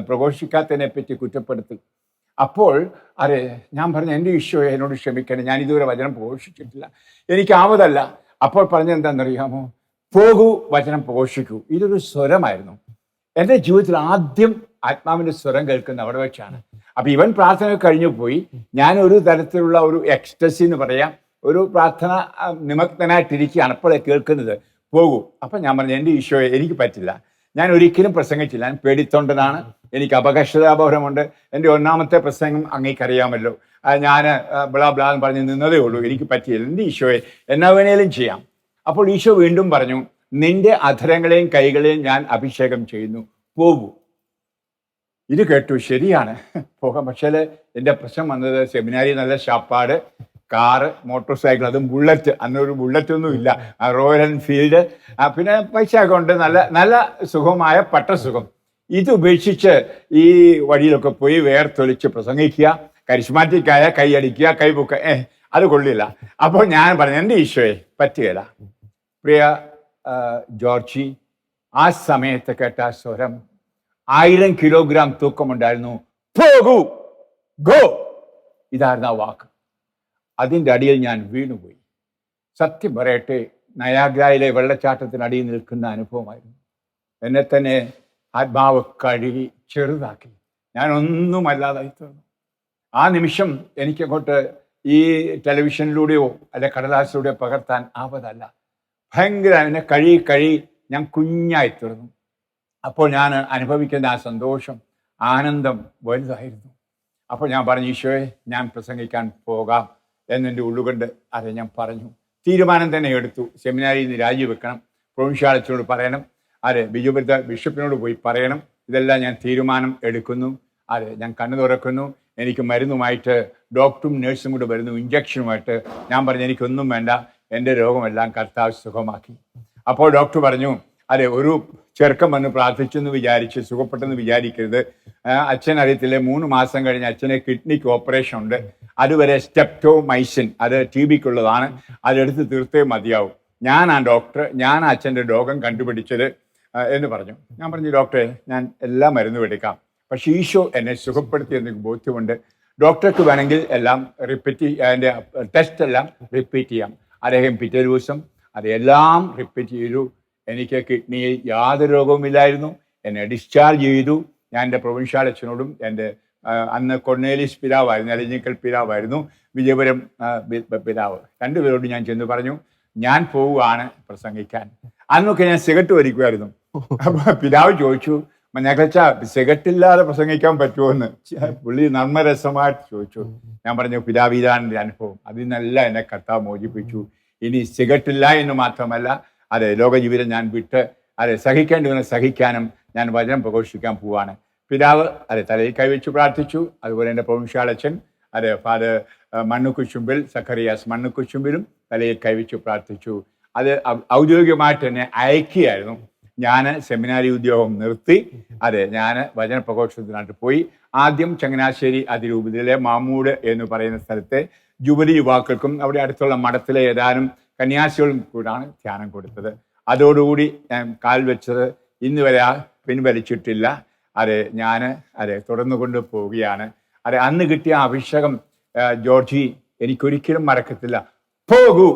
Speaker 2: പ്രഘോഷിക്കാത്തതിനെ പറ്റി കുറ്റപ്പെടുത്തി. അപ്പോൾ ഞാൻ പറഞ്ഞു, എൻ്റെ ഈശോയെ എന്നോട് ക്ഷമിക്കണം, ഞാൻ ഇതുവരെ വചനം പ്രഘോഷിച്ചിട്ടില്ല, എനിക്കാവതല്ല. അപ്പോൾ പറഞ്ഞത് എന്താണെന്നറിയാമോ, പോകൂ, വചനം പ്രഘോഷിക്കൂ. ഇതൊരു സ്വരമായിരുന്നു. എൻ്റെ ജീവിതത്തിൽ ആദ്യം ആത്മാവിൻ്റെ സ്വരം കേൾക്കുന്ന അവിടെ വെച്ചാണ്. അപ്പം ഇവൻ പ്രാർത്ഥന കഴിഞ്ഞു പോയി, ഞാൻ ഒരു തരത്തിലുള്ള ഒരു എക്സ്റ്റസി എന്ന് പറയാം, ഒരു പ്രാർത്ഥന നിമഗ്നനായിട്ടിരിക്കുകയാണ്. അപ്പോഴേ കേൾക്കുന്നത് പോകൂ. അപ്പം ഞാൻ പറഞ്ഞു, എൻ്റെ ഈശോയെ എനിക്ക് പറ്റില്ല, ഞാൻ ഒരിക്കലും പ്രസംഗിച്ചില്ല, ഞാൻ പേടിത്തൊണ്ടനാണ്, എനിക്ക് അപകർഷതാബോധമുണ്ട്, എൻ്റെ ഒന്നാമത്തെ പ്രസംഗം അങ്ങേക്കറിയാമല്ലോ, ഞാൻ ബ്ലാ ബ്ലാന്ന് പറഞ്ഞ് നിന്നതേ ഉള്ളൂ, എനിക്ക് പറ്റിയില്ല, എൻ്റെ ഈശോയെ എന്നാ വേണേലും ചെയ്യാം. അപ്പോൾ ഈശോ വീണ്ടും പറഞ്ഞു, നിന്റെ അധരങ്ങളെയും കൈകളെയും ഞാൻ അഭിഷേകം ചെയ്യുന്നു, പോകൂ. ഇത് കേട്ടു, ശരിയാണ്, പോകാം. പക്ഷേ എൻ്റെ പ്രശ്നം വന്നത് സെമിനാരി നല്ല ഷാപ്പാട്, കാറ്, മോട്ടോർ സൈക്കിൾ, അതും ബുള്ളറ്റ്. അന്നൊരു ബുള്ളറ്റൊന്നും ഇല്ല, റോയൽ എൻഫീൽഡ്, പിന്നെ പൈസ കൊണ്ട് നല്ല നല്ല സുഖമായ പട്ടസുഖം. ഇത് ഉപേക്ഷിച്ച് ഈ വഴിയിലൊക്കെ പോയി വേർത്തൊലിച്ച് പ്രസംഗിക്കുക, കരിസ്മാറ്റിക്കായ കൈയടിക്കുക, കൈപൊക്ക, അത് കൊള്ളില്ല. അപ്പോൾ ഞാൻ പറഞ്ഞു, എൻ്റെ ഈശോയെ പറ്റുകയില്ല. പ്രിയ ജോർജി, ആ സമയത്ത് കേട്ട സ്വരം 1000 കിലോഗ്രാം തൂക്കമുണ്ടായിരുന്നു. പോകൂ, ഗോ, ഇതായിരുന്നു ആ വാക്ക്. അതിൻ്റെ അടിയിൽ ഞാൻ വീണുപോയി. സത്യം പറയട്ടെ, നയാഗ്രായിലെ വെള്ളച്ചാട്ടത്തിനടിയിൽ നിൽക്കുന്ന അനുഭവമായിരുന്നു. എന്നെ തന്നെ ആത്മാവ് കഴുകി ചെറുതാക്കി. ഞാനൊന്നുമല്ലാതായി തീർന്നു. ആ നിമിഷം എനിക്കങ്ങോട്ട് ഈ ടെലിവിഷനിലൂടെയോ അല്ലെ കടലാസിലൂടെയോ പകർത്താൻ ആവതല്ല. ഭയങ്കര എന്നെ കഴുകി ഞാൻ കുഞ്ഞായി തീർന്നു. അപ്പോൾ ഞാൻ അനുഭവിക്കുന്ന ആ സന്തോഷം, ആനന്ദം വലുതായിരുന്നു. അപ്പോൾ ഞാൻ പറഞ്ഞു, ഈശോയെ, ഞാൻ പ്രസംഗിക്കാൻ പോകാം എന്നെൻ്റെ ഉള്ളുകൊണ്ട് അത് ഞാൻ പറഞ്ഞു. തീരുമാനം തന്നെ എടുത്തു. സെമിനാരിയിൽ നിന്ന് രാജിവെക്കണം, പ്രൊവിൻഷ്യാളച്ചനോട് പറയണം, ബിജുപുരത്തെ ബിഷപ്പിനോട് പോയി പറയണം. ഇതെല്ലാം ഞാൻ തീരുമാനം എടുക്കുന്നു. ഞാൻ കണ്ണു തുറക്കുന്നു. എനിക്ക് മരുന്നുമായിട്ട് ഡോക്ടറും നേഴ്സും കൂടെ വരുന്നു, ഇഞ്ചക്ഷനുമായിട്ട്. ഞാൻ പറഞ്ഞു, എനിക്കൊന്നും വേണ്ട, എൻ്റെ രോഗമെല്ലാം കർത്താവ് സുഖമാക്കി. അപ്പോൾ ഡോക്ടർ പറഞ്ഞു, ഒരു ചെറുക്കം വന്ന് പ്രാർത്ഥിച്ചെന്ന് വിചാരിച്ച് സുഖപ്പെട്ടെന്ന് വിചാരിക്കരുത്. അച്ഛൻ അറിയത്തില്ല, 3 മാസം കഴിഞ്ഞ് അച്ഛന് കിഡ്നിക്ക് ഓപ്പറേഷൻ ഉണ്ട്. അതുവരെ സ്റ്റെപ്റ്റോമൈസിൻ, അത് TB-ക്കുള്ളതാണ്, അതെടുത്ത് തീർത്തേ മതിയാവും. ഞാനാ ഡോക്ടർ, ഞാൻ അച്ഛൻ്റെ രോഗം കണ്ടുപിടിച്ചത് എന്ന് പറഞ്ഞു. ഞാൻ പറഞ്ഞു, ഡോക്ടറെ, ഞാൻ എല്ലാ മരുന്നും എടുക്കാം, പക്ഷേ ഈശോ എന്നെ സുഖപ്പെടുത്തിയെന്ന് ബോധ്യമുണ്ട്. ഡോക്ടർക്ക് വേണമെങ്കിൽ എല്ലാം അതിൻ്റെ ടെസ്റ്റ് എല്ലാം റിപ്പീറ്റ് ചെയ്യാം. അദ്ദേഹം പിറ്റേ ദിവസം അതെല്ലാം റിപ്പീറ്റ് ചെയ്തു. എനിക്ക് കിഡ്നിയിൽ യാതൊരു രോഗവുമില്ലായിരുന്നു. എന്നെ ഡിസ്ചാർജ് ചെയ്തു. ഞാൻ എൻ്റെ പ്രൊവിൻഷ്യാളച്ചനോടും എൻ്റെ അന്ന് കൊർണേലിയസ് പിതാവായിരുന്നു, എലഞ്ഞിക്കൽ പിതാവായിരുന്നു, വിജയപുരം പിതാവ്, രണ്ടുപേരോട് ഞാൻ ചെന്ന് പറഞ്ഞു, ഞാൻ പോവുകയാണ് പ്രസംഗിക്കാൻ. അന്നൊക്കെ ഞാൻ സിഗരറ്റ് വലിക്കുമായിരുന്നു. അപ്പോൾ പിതാവ് ചോദിച്ചു, ഞകച്ച സിഗരറ്റില്ലാതെ പ്രസംഗിക്കാൻ പറ്റുമോയെന്ന്. പുള്ളി നർമ്മരസമായിട്ട് ചോദിച്ചു. ഞാൻ പറഞ്ഞു, പിതാവ്, ഇതാണ് എൻ്റെ അനുഭവം, അതിൽ നിന്നെല്ലാം എന്നെ കർത്താവ് മോചിപ്പിച്ചു. ഇനി സിഗരറ്റില്ല എന്ന് മാത്രമല്ല, ലോകജീവിതം ഞാൻ വിട്ട് സഹിക്കേണ്ടി വന്ന് സഹിക്കാനും ഞാൻ വചനം പ്രഘോഷിക്കാൻ പോവാണ്. പിതാവ് തലയിൽ കൈവച്ച് പ്രാർത്ഥിച്ചു. അതുപോലെ എൻ്റെ പ്രൊവിൻഷ്യാളച്ചൻ ഫാദർ മണ്ണുക്കുശുമ്പിൽ, സഖറിയാസ് മണ്ണുക്കുശുമ്പിലും തലയിൽ കൈവച്ച് പ്രാർത്ഥിച്ചു. അത് ഔദ്യോഗികമായിട്ട് എന്നെ അയക്കുകയായിരുന്നു. ഞാൻ സെമിനാരി ഉദ്യോഗം നിർത്തി. ഞാൻ വചന പ്രഘോഷത്തിനായിട്ട് പോയി. ആദ്യം ചങ്ങനാശ്ശേരി അതിരൂപതയിലെ മാമൂട് എന്ന് പറയുന്ന സ്ഥലത്തെ ജൂബിലി യുവാക്കൾക്കും അവിടെ അടുത്തുള്ള മഠത്തിലെ ഏതാനും കന്യാസികളും കൂടാണ് ധ്യാനം കൊടുത്തത്. അതോടുകൂടി ഞാൻ കാൽ വെച്ചത് ഇന്ന് വരെ പിൻവലിച്ചിട്ടില്ല. ഞാൻ തുടർന്നു കൊണ്ട് പോവുകയാണ്. അന്ന് കിട്ടിയ അഭിഷേകം ജോർജി എനിക്കൊരിക്കലും മറക്കത്തില്ല. പോകൂ,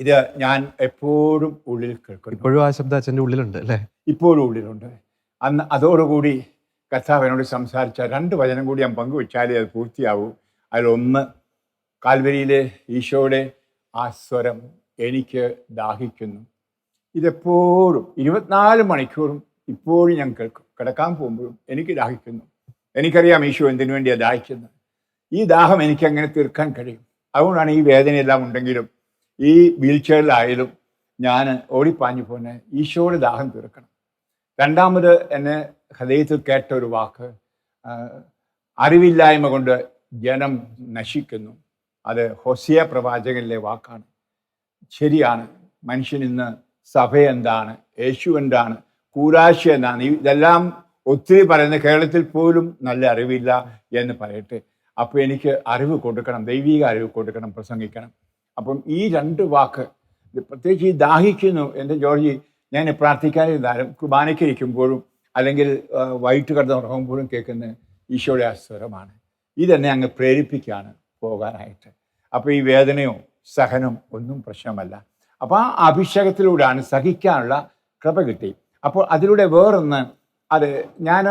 Speaker 2: ഇത് ഞാൻ എപ്പോഴും ഉള്ളിൽ കേൾക്കുന്നു.
Speaker 1: ഇപ്പോഴും ആ ശബ്ദം അച്ഛൻ്റെ ഉള്ളിലുണ്ട് അല്ലേ?
Speaker 2: ഇപ്പോഴും ഉള്ളിലുണ്ട്. അന്ന് അതോടുകൂടി കർത്താവ് എന്നോട് സംസാരിച്ച 2 വചനം കൂടി ഞാൻ പങ്കുവെച്ചാലേ അത് പൂർത്തിയാവൂ. അതിലൊന്ന്, കാൽവരിയിലെ ഈശോയുടെ ആ സ്വരം, എനിക്ക് ദാഹിക്കുന്നു. ഇതെപ്പോഴും 24 മണിക്കൂറും ഇപ്പോഴും ഞാൻ കേൾക്കും. കിടക്കാൻ പോകുമ്പോഴും എനിക്ക് ദാഹിക്കുന്നു. എനിക്കറിയാം ഈശോ എന്തിനു വേണ്ടിയാണ് ദാഹിക്കുന്നത്. ഈ ദാഹം എനിക്ക് എങ്ങനെ തീർക്കാൻ കഴിയും? അതുകൊണ്ടാണ് ഈ വേദനയെല്ലാം ഉണ്ടെങ്കിലും ഈ വീൽ ചെയറിലായാലും ഞാൻ ഓടിപ്പാഞ്ഞു പോന്നെ ഈശോയുടെ ദാഹം തീർക്കണം. രണ്ടാമത് എന്നെ ഹൃദയത്തിൽ കേട്ട ഒരു വാക്ക്, അറിവില്ലായ്മ കൊണ്ട് ജനം നശിക്കുന്നു. അത് ഹോസിയ പ്രവാചകനിലെ വാക്കാണ്. ശരിയാണ്. മനുഷ്യൻ ഇന്ന് സഭ എന്താണ്, യേശു എന്താണ്, കൂരാശ എന്താണ്, ഇതെല്ലാം ഒത്തിരി പറയുന്നത് കേരളത്തിൽ പോലും നല്ല അറിവില്ല എന്ന് പറയട്ടെ. അപ്പോൾ എനിക്ക് അറിവ് കൊടുക്കണം, ദൈവിക അറിവ് കൊടുക്കണം, പ്രസംഗിക്കണം. അപ്പം ഈ 2 വാക്ക്, പ്രത്യേകിച്ച് ഈ ദാഹിക്കുന്നു. എൻ്റെ ജോർജി, ഞാൻ പ്രാർത്ഥിക്കാനിരുന്നാലും കുർബാനയ്ക്കിരിക്കുമ്പോഴും അല്ലെങ്കിൽ വൈകിട്ട് കിടന്നുറങ്ങുമ്പോഴും കേൾക്കുന്ന ഈശോയുടെ ആ സ്വരമാണ്. ഇതെന്നെ അങ്ങ് പ്രേരിപ്പിക്കുകയാണ് പോകാനായിട്ട്. അപ്പോൾ ഈ വേദനയോ സഹനവും ഒന്നും പ്രശ്നമല്ല. അപ്പോൾ ആ അഭിഷേകത്തിലൂടെയാണ് സഹിക്കാനുള്ള കൃപ കിട്ടി. അപ്പോൾ അതിലൂടെ വേറൊന്ന്, ഞാൻ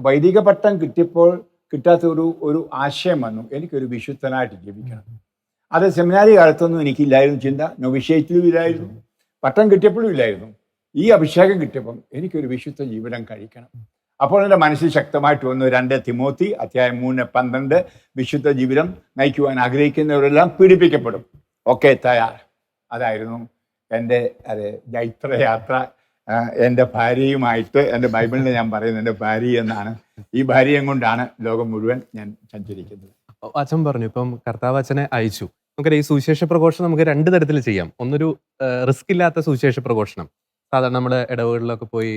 Speaker 2: വൈദിക പട്ടം കിട്ടിയപ്പോൾ കിട്ടാത്ത ഒരു ആശയം വന്നു. എനിക്കൊരു വിശുദ്ധനായിട്ട് ജീവിക്കണം. സെമിനാരി കാലത്തൊന്നും എനിക്കില്ലായിരുന്നു ചിന്ത, നൊവിഷ്യേറ്റിലും ഇല്ലായിരുന്നു, പട്ടം കിട്ടിയപ്പോഴും ഇല്ലായിരുന്നു. ഈ അഭിഷേകം കിട്ടിയപ്പം എനിക്കൊരു വിശുദ്ധ ജീവിതം കഴിക്കണം. അപ്പോൾ എൻ്റെ മനസ്സിൽ ശക്തമായിട്ട് വന്നു 2 തിമോത്തി അധ്യായം 3:12, വിശുദ്ധ ജീവിതം നയിക്കുവാൻ ആഗ്രഹിക്കുന്നവരെല്ലാം പീഡിപ്പിക്കപ്പെടും. ഓക്കെ, തയ്യാർ. അതായിരുന്നു എൻ്റെ ജൈത്രയാത്ര എൻ്റെ ഭാര്യയുമായിട്ട് എൻ്റെ ബൈബിളിൽ ഞാൻ പറയുന്നത് എൻ്റെ ഭാര്യ എന്നാണ്. ഈ ഭാര്യയും കൊണ്ടാണ് ലോകം മുഴുവൻ ഞാൻ സഞ്ചരിക്കുന്നത്.
Speaker 1: അച്ഛൻ പറഞ്ഞു ഇപ്പം കർത്താവ് അച്ഛനെ അയച്ചു. നമുക്കറിയാം ഈ സുവിശേഷ പ്രഘോഷണം നമുക്ക് 2 തരത്തിൽ ചെയ്യാം. ഒന്നൊരു റിസ്ക് ഇല്ലാത്ത സുവിശേഷ പ്രഘോഷണം. സാധാരണ നമ്മുടെ ഇടവകളിലൊക്കെ പോയി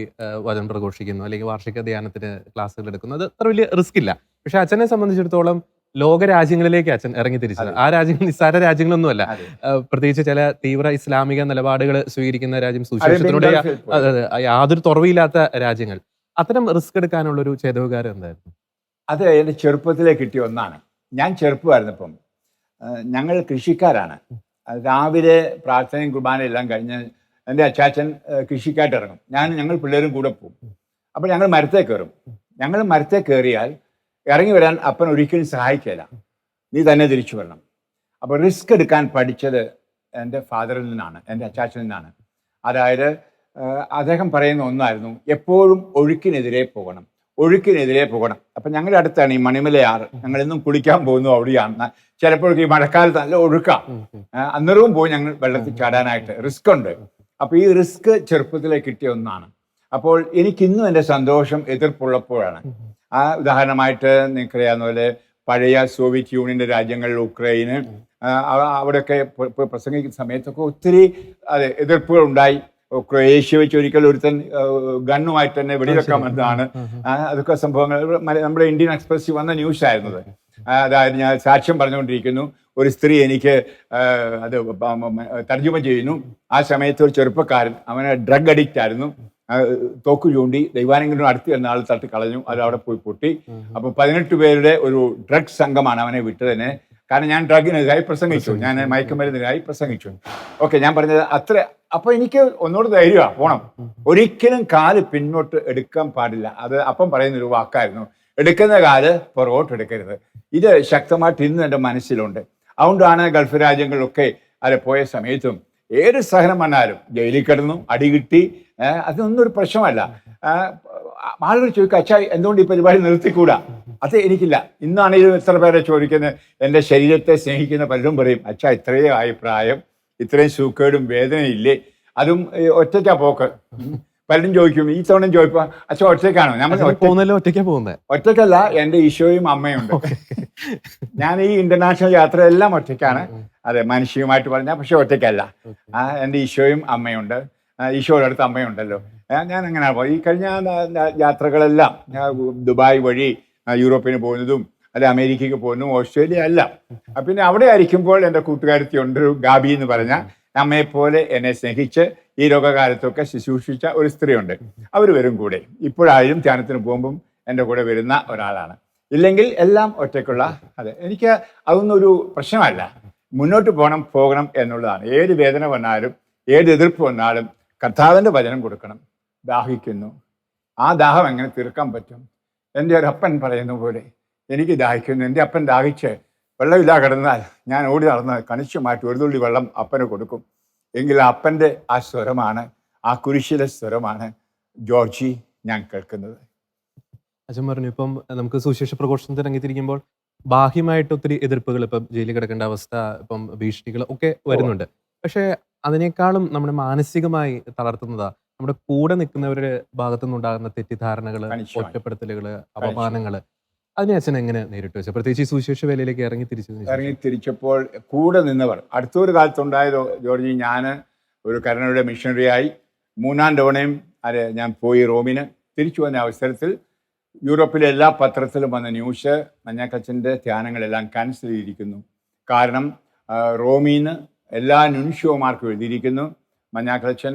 Speaker 1: വചനം പ്രഘോഷിക്കുന്നു, അല്ലെങ്കിൽ വാർഷിക ധ്യാനത്തിന് ക്ലാസ്സുകൾ എടുക്കുന്നു. അത് അത്ര വലിയ റിസ്ക് ഇല്ല. പക്ഷെ അച്ഛനെ സംബന്ധിച്ചിടത്തോളം ലോക രാജ്യങ്ങളിലേക്ക് അച്ഛൻ ഇറങ്ങി തിരിച്ചത്. ആ രാജ്യങ്ങൾ നിസ്സാര രാജ്യങ്ങളൊന്നുമല്ല. പ്രത്യേകിച്ച് ചില തീവ്ര ഇസ്ലാമിക നിലപാടുകൾ സ്വീകരിക്കുന്ന രാജ്യം, സുവിശേഷത്തിലൂടെ യാതൊരു തുറവില്ലാത്ത രാജ്യങ്ങൾ. അത്തരം റിസ്ക് എടുക്കാനുള്ള ഒരു ചേതവുകാരം എന്തായിരുന്നു?
Speaker 2: അത് എൻ്റെ ചെറുപ്പത്തിലേ കിട്ടിയ ഒന്നാണ്. ഞാൻ ചെറുപ്പമായിരുന്നപ്പം ഞങ്ങൾ കൃഷിക്കാരാണ്. രാവിലെ പ്രാർത്ഥനയും കുർബാനയും എല്ലാം കഴിഞ്ഞ് എൻ്റെ അച്ചാച്ചൻ കൃഷിക്കായിട്ട് ഇറങ്ങും. ഞങ്ങൾ പിള്ളേരും കൂടെ പോകും. അപ്പോൾ ഞങ്ങൾ മരത്തേ കയറും. ഞങ്ങൾ മരത്തേ കയറിയാൽ ഇറങ്ങി വരാൻ അപ്പൻ ഒരിക്കലും സഹായിക്കില്ല. നീ തന്നെ തിരിച്ചു വരണം. അപ്പോൾ റിസ്ക് എടുക്കാൻ പഠിച്ചത് എൻ്റെ ഫാദറിൽ നിന്നാണ്, എൻ്റെ അച്ചാച്ചനിൽ നിന്നാണ്. അതായത് അദ്ദേഹം പറയുന്ന ഒന്നായിരുന്നു, എപ്പോഴും ഒഴുക്കിനെതിരെ പോകണം, ഒഴുക്കിനെതിരെ പോകണം. അപ്പം ഞങ്ങളുടെ അടുത്താണ് ഈ മണിമലയാറ്. ഞങ്ങളിന്നും കുളിക്കാൻ പോകുന്നു അവിടെയാണ്. ചിലപ്പോഴൊക്കെ ഈ മഴക്കാലത്ത് നല്ല ഒഴുക്കാം. അന്നേരവും പോയി ഞങ്ങൾ വെള്ളത്തിൽ ചാടാനായിട്ട്. റിസ്ക് ഉണ്ട്. അപ്പോൾ ഈ റിസ്ക് ചെറുപ്പത്തിലേ കിട്ടിയ ഒന്നാണ്. അപ്പോൾ എനിക്കിന്നും എൻ്റെ സന്തോഷം എതിർപ്പുള്ളപ്പോഴാണ്. ഉദാഹരണമായിട്ട് നിങ്ങൾക്കറിയാവുന്ന പോലെ പഴയ സോവിയറ്റ് യൂണിയൻ്റെ രാജ്യങ്ങളിൽ ഉക്രൈന്, അവിടെയൊക്കെ പ്രസംഗിക്കുന്ന സമയത്തൊക്കെ ഒത്തിരി എതിർപ്പുകൾ ഉണ്ടായി. ക്രൊയേഷ്യ വെച്ച് ഒരിക്കൽ ഒരുത്തൻ ഗണ്ണുമായിട്ട് തന്നെ വെടിവെക്കാൻ വന്നതാണ്. അതൊക്കെ സംഭവങ്ങൾ നമ്മുടെ ഇന്ത്യൻ എക്സ്പ്രസ്സിൽ വന്ന ന്യൂസ് ആയിരുന്നത്. അതായത് ഞാൻ സാക്ഷ്യം പറഞ്ഞുകൊണ്ടിരിക്കുന്നു, ഒരു സ്ത്രീ എനിക്ക് അത് തർജ്ജമ ചെയ്യുന്നു. ആ സമയത്ത് ഒരു ചെറുപ്പക്കാരൻ, അവന് ഡ്രഗ് അഡിക്റ്റ് ആയിരുന്നു, തോക്ക് ചൂണ്ടി ദൈവാനെങ്കിലും അടുത്ത് എന്ന ആൾ തട്ടി കളഞ്ഞു. അത് അവിടെ പോയി പൊട്ടി. അപ്പോൾ 18 പേരുടെ ഒരു ഡ്രഗ് സംഘമാണ് അവനെ വിട്ടതിന്. കാരണം ഞാൻ ഡ്രഗിനെതിരായി പ്രസംഗിച്ചു, ഞാൻ മയക്കുമരുന്നിനെതിരായി പ്രസംഗിച്ചു. ഓക്കെ, ഞാൻ പറഞ്ഞത് അത്ര. അപ്പോൾ എനിക്ക് ഒന്നുകൂടെ ധൈര്യമാണ്, പോണം. ഒരിക്കലും കാല് പിന്നോട്ട് എടുക്കാൻ പാടില്ല. അത് അപ്പം പറയുന്നൊരു വാക്കായിരുന്നു, എടുക്കുന്ന കാല് പുറകോട്ട് എടുക്കരുത്. ഇത് ശക്തമായിട്ട് ഇന്ന് എൻ്റെ മനസ്സിലുണ്ട്. അതുകൊണ്ടാണ് ഗൾഫ് രാജ്യങ്ങളിലൊക്കെ അത് പോയ സമയത്തും ഏത് സഹനം വന്നാലും, ജയിലിൽ കിടന്നു, അടി കിട്ടി, അതൊന്നും ഒരു പ്രശ്നമല്ല. ആളുകൾ ചോദിക്കുക, അച്ഛാ എന്തുകൊണ്ട് ഈ പരിപാടി നിർത്തിക്കൂടാ? അത് എനിക്കില്ല. ഇന്നാണെങ്കിലും എത്ര പേരെ ചോദിക്കുന്നത്, എൻ്റെ ശരീരത്തെ സ്നേഹിക്കുന്ന പലരും പറയും, അച്ഛാ ഇത്രയും ആയി പ്രായം, ഇത്രയും സൂക്കേടും വേദനയില്ലേ? അതും ഒറ്റയ്ക്കാ പോക്ക്. പലരും ചോദിക്കും, ഈ തവണ ചോദിപ്പോ അച്ഛൻ ഒറ്റയ്ക്കാണോ? ഞാൻ ഒറ്റയ്ക്കല്ല, എൻ്റെ ഈശോയും അമ്മയുണ്ട്. ഞാൻ ഈ ഇന്റർനാഷണൽ യാത്ര എല്ലാം ഒറ്റയ്ക്കാണ്. അതെ, മനുഷ്യയുമായിട്ട് പറഞ്ഞാൽ, പക്ഷെ ഒറ്റയ്ക്കല്ല. എൻ്റെ ഈശോയും അമ്മയുണ്ട്. ഈശോയുടെ അടുത്ത് അമ്മയുണ്ടല്ലോ. ഞാൻ അങ്ങനെ പോയി. ഈ കഴിഞ്ഞ യാത്രകളെല്ലാം ദുബായ് വഴി യൂറോപ്പിന് പോകുന്നതും അല്ലെ അമേരിക്കയ്ക്ക് പോകുന്നതും ഓസ്ട്രേലിയ അല്ല. പിന്നെ അവിടെ ആയിരിക്കുമ്പോൾ എൻ്റെ കൂട്ടുകാരത്തി ഉണ്ട്, ഗാബി എന്ന് പറഞ്ഞ, അമ്മയെപ്പോലെ എന്നെ സ്നേഹിച്ച് ഈ രോഗകാലത്തൊക്കെ ശുശ്രൂഷിച്ച ഒരു സ്ത്രീയുണ്ട്. അവർ വരും കൂടെ. ഇപ്പോഴായാലും ധ്യാനത്തിന് പോകുമ്പം എൻ്റെ കൂടെ വരുന്ന ഒരാളാണ്. ഇല്ലെങ്കിൽ എല്ലാം ഒറ്റയ്ക്കുള്ള. അതെ, എനിക്ക് അതൊന്നും ഒരു പ്രശ്നമല്ല. മുന്നോട്ട് പോകണം എന്നുള്ളതാണ്. ഏത് വേദന വന്നാലും, ഏത് എതിർപ്പ് വന്നാലും കർത്താവിൻ്റെ വചനം കൊടുക്കണം. ദാഹിക്കുന്നു, ആ ദാഹം എങ്ങനെ തീർക്കാൻ പറ്റും? എൻ്റെ ഒരു അപ്പൻ പറയുന്ന പോലെ എനിക്ക് ദാഹിക്കുന്നു. എൻ്റെ അപ്പൻ ദാഹിച്ച് വെള്ളമില്ലാതെ കിടന്നാൽ ഞാൻ ഓടി നടന്ന് കണിശമായിട്ട് ഒരു തുള്ളി വെള്ളം അപ്പന് കൊടുക്കും. എങ്കിൽ അപ്പൻ്റെ ആ സ്വരമാണ്, ആ കുരിശിലെ സ്വരമാണ് ജോർജി ഞാൻ കേൾക്കുന്നത്.
Speaker 1: അച്ഛൻ പറഞ്ഞു, ഇപ്പം നമുക്ക് സുവിശേഷ പ്രഘോഷണത്തിന് ഇറങ്ങിത്തിരിക്കുമ്പോൾ ബാഹ്യമായിട്ട് ഒത്തിരി എതിർപ്പുകൾ, ഇപ്പം ജയിലിൽ കിടക്കേണ്ട അവസ്ഥ, ഇപ്പം ഭീഷണികൾ ഒക്കെ വരുന്നുണ്ട്. പക്ഷേ അതിനേക്കാളും നമ്മുടെ മാനസികമായി തളർത്തുന്നതാ നമ്മുടെ കൂടെ നിൽക്കുന്നവരുടെ ഭാഗത്തു നിന്നുണ്ടാകുന്ന തെറ്റിദ്ധാരണകള്, ഒറ്റപ്പെടുത്തലുകള്, അപമാനങ്ങള്. അതിനെ അച്ഛൻ എങ്ങനെ നേരിട്ട് വെച്ചാൽ, പ്രത്യേകിച്ച് ഈ സുവിശേഷ വേലയിലേക്ക് ഇറങ്ങി
Speaker 2: തിരിച്ചപ്പോൾ കൂടെ നിന്നവർ? അടുത്തൊരു കാലത്തുണ്ടായതോ ജോർജി, ഞാൻ ഒരു കരുണയുടെ മിഷണറിയായി 3-ാം തവണയും ഞാൻ പോയി റോമിന്. തിരിച്ചു വന്ന അവസരത്തിൽ യൂറോപ്പിലെ എല്ലാ പത്രത്തിലും വന്ന ന്യൂസ്, മഞ്ഞാക്കച്ചൻ്റെ ധ്യാനങ്ങളെല്ലാം ക്യാൻസൽ ചെയ്തിരിക്കുന്നു. കാരണം റോമിന്ന് എല്ലാ നുൻഷ്യോമാർക്കും എഴുതിയിരിക്കുന്നു, മഞ്ഞാക്കച്ചൻ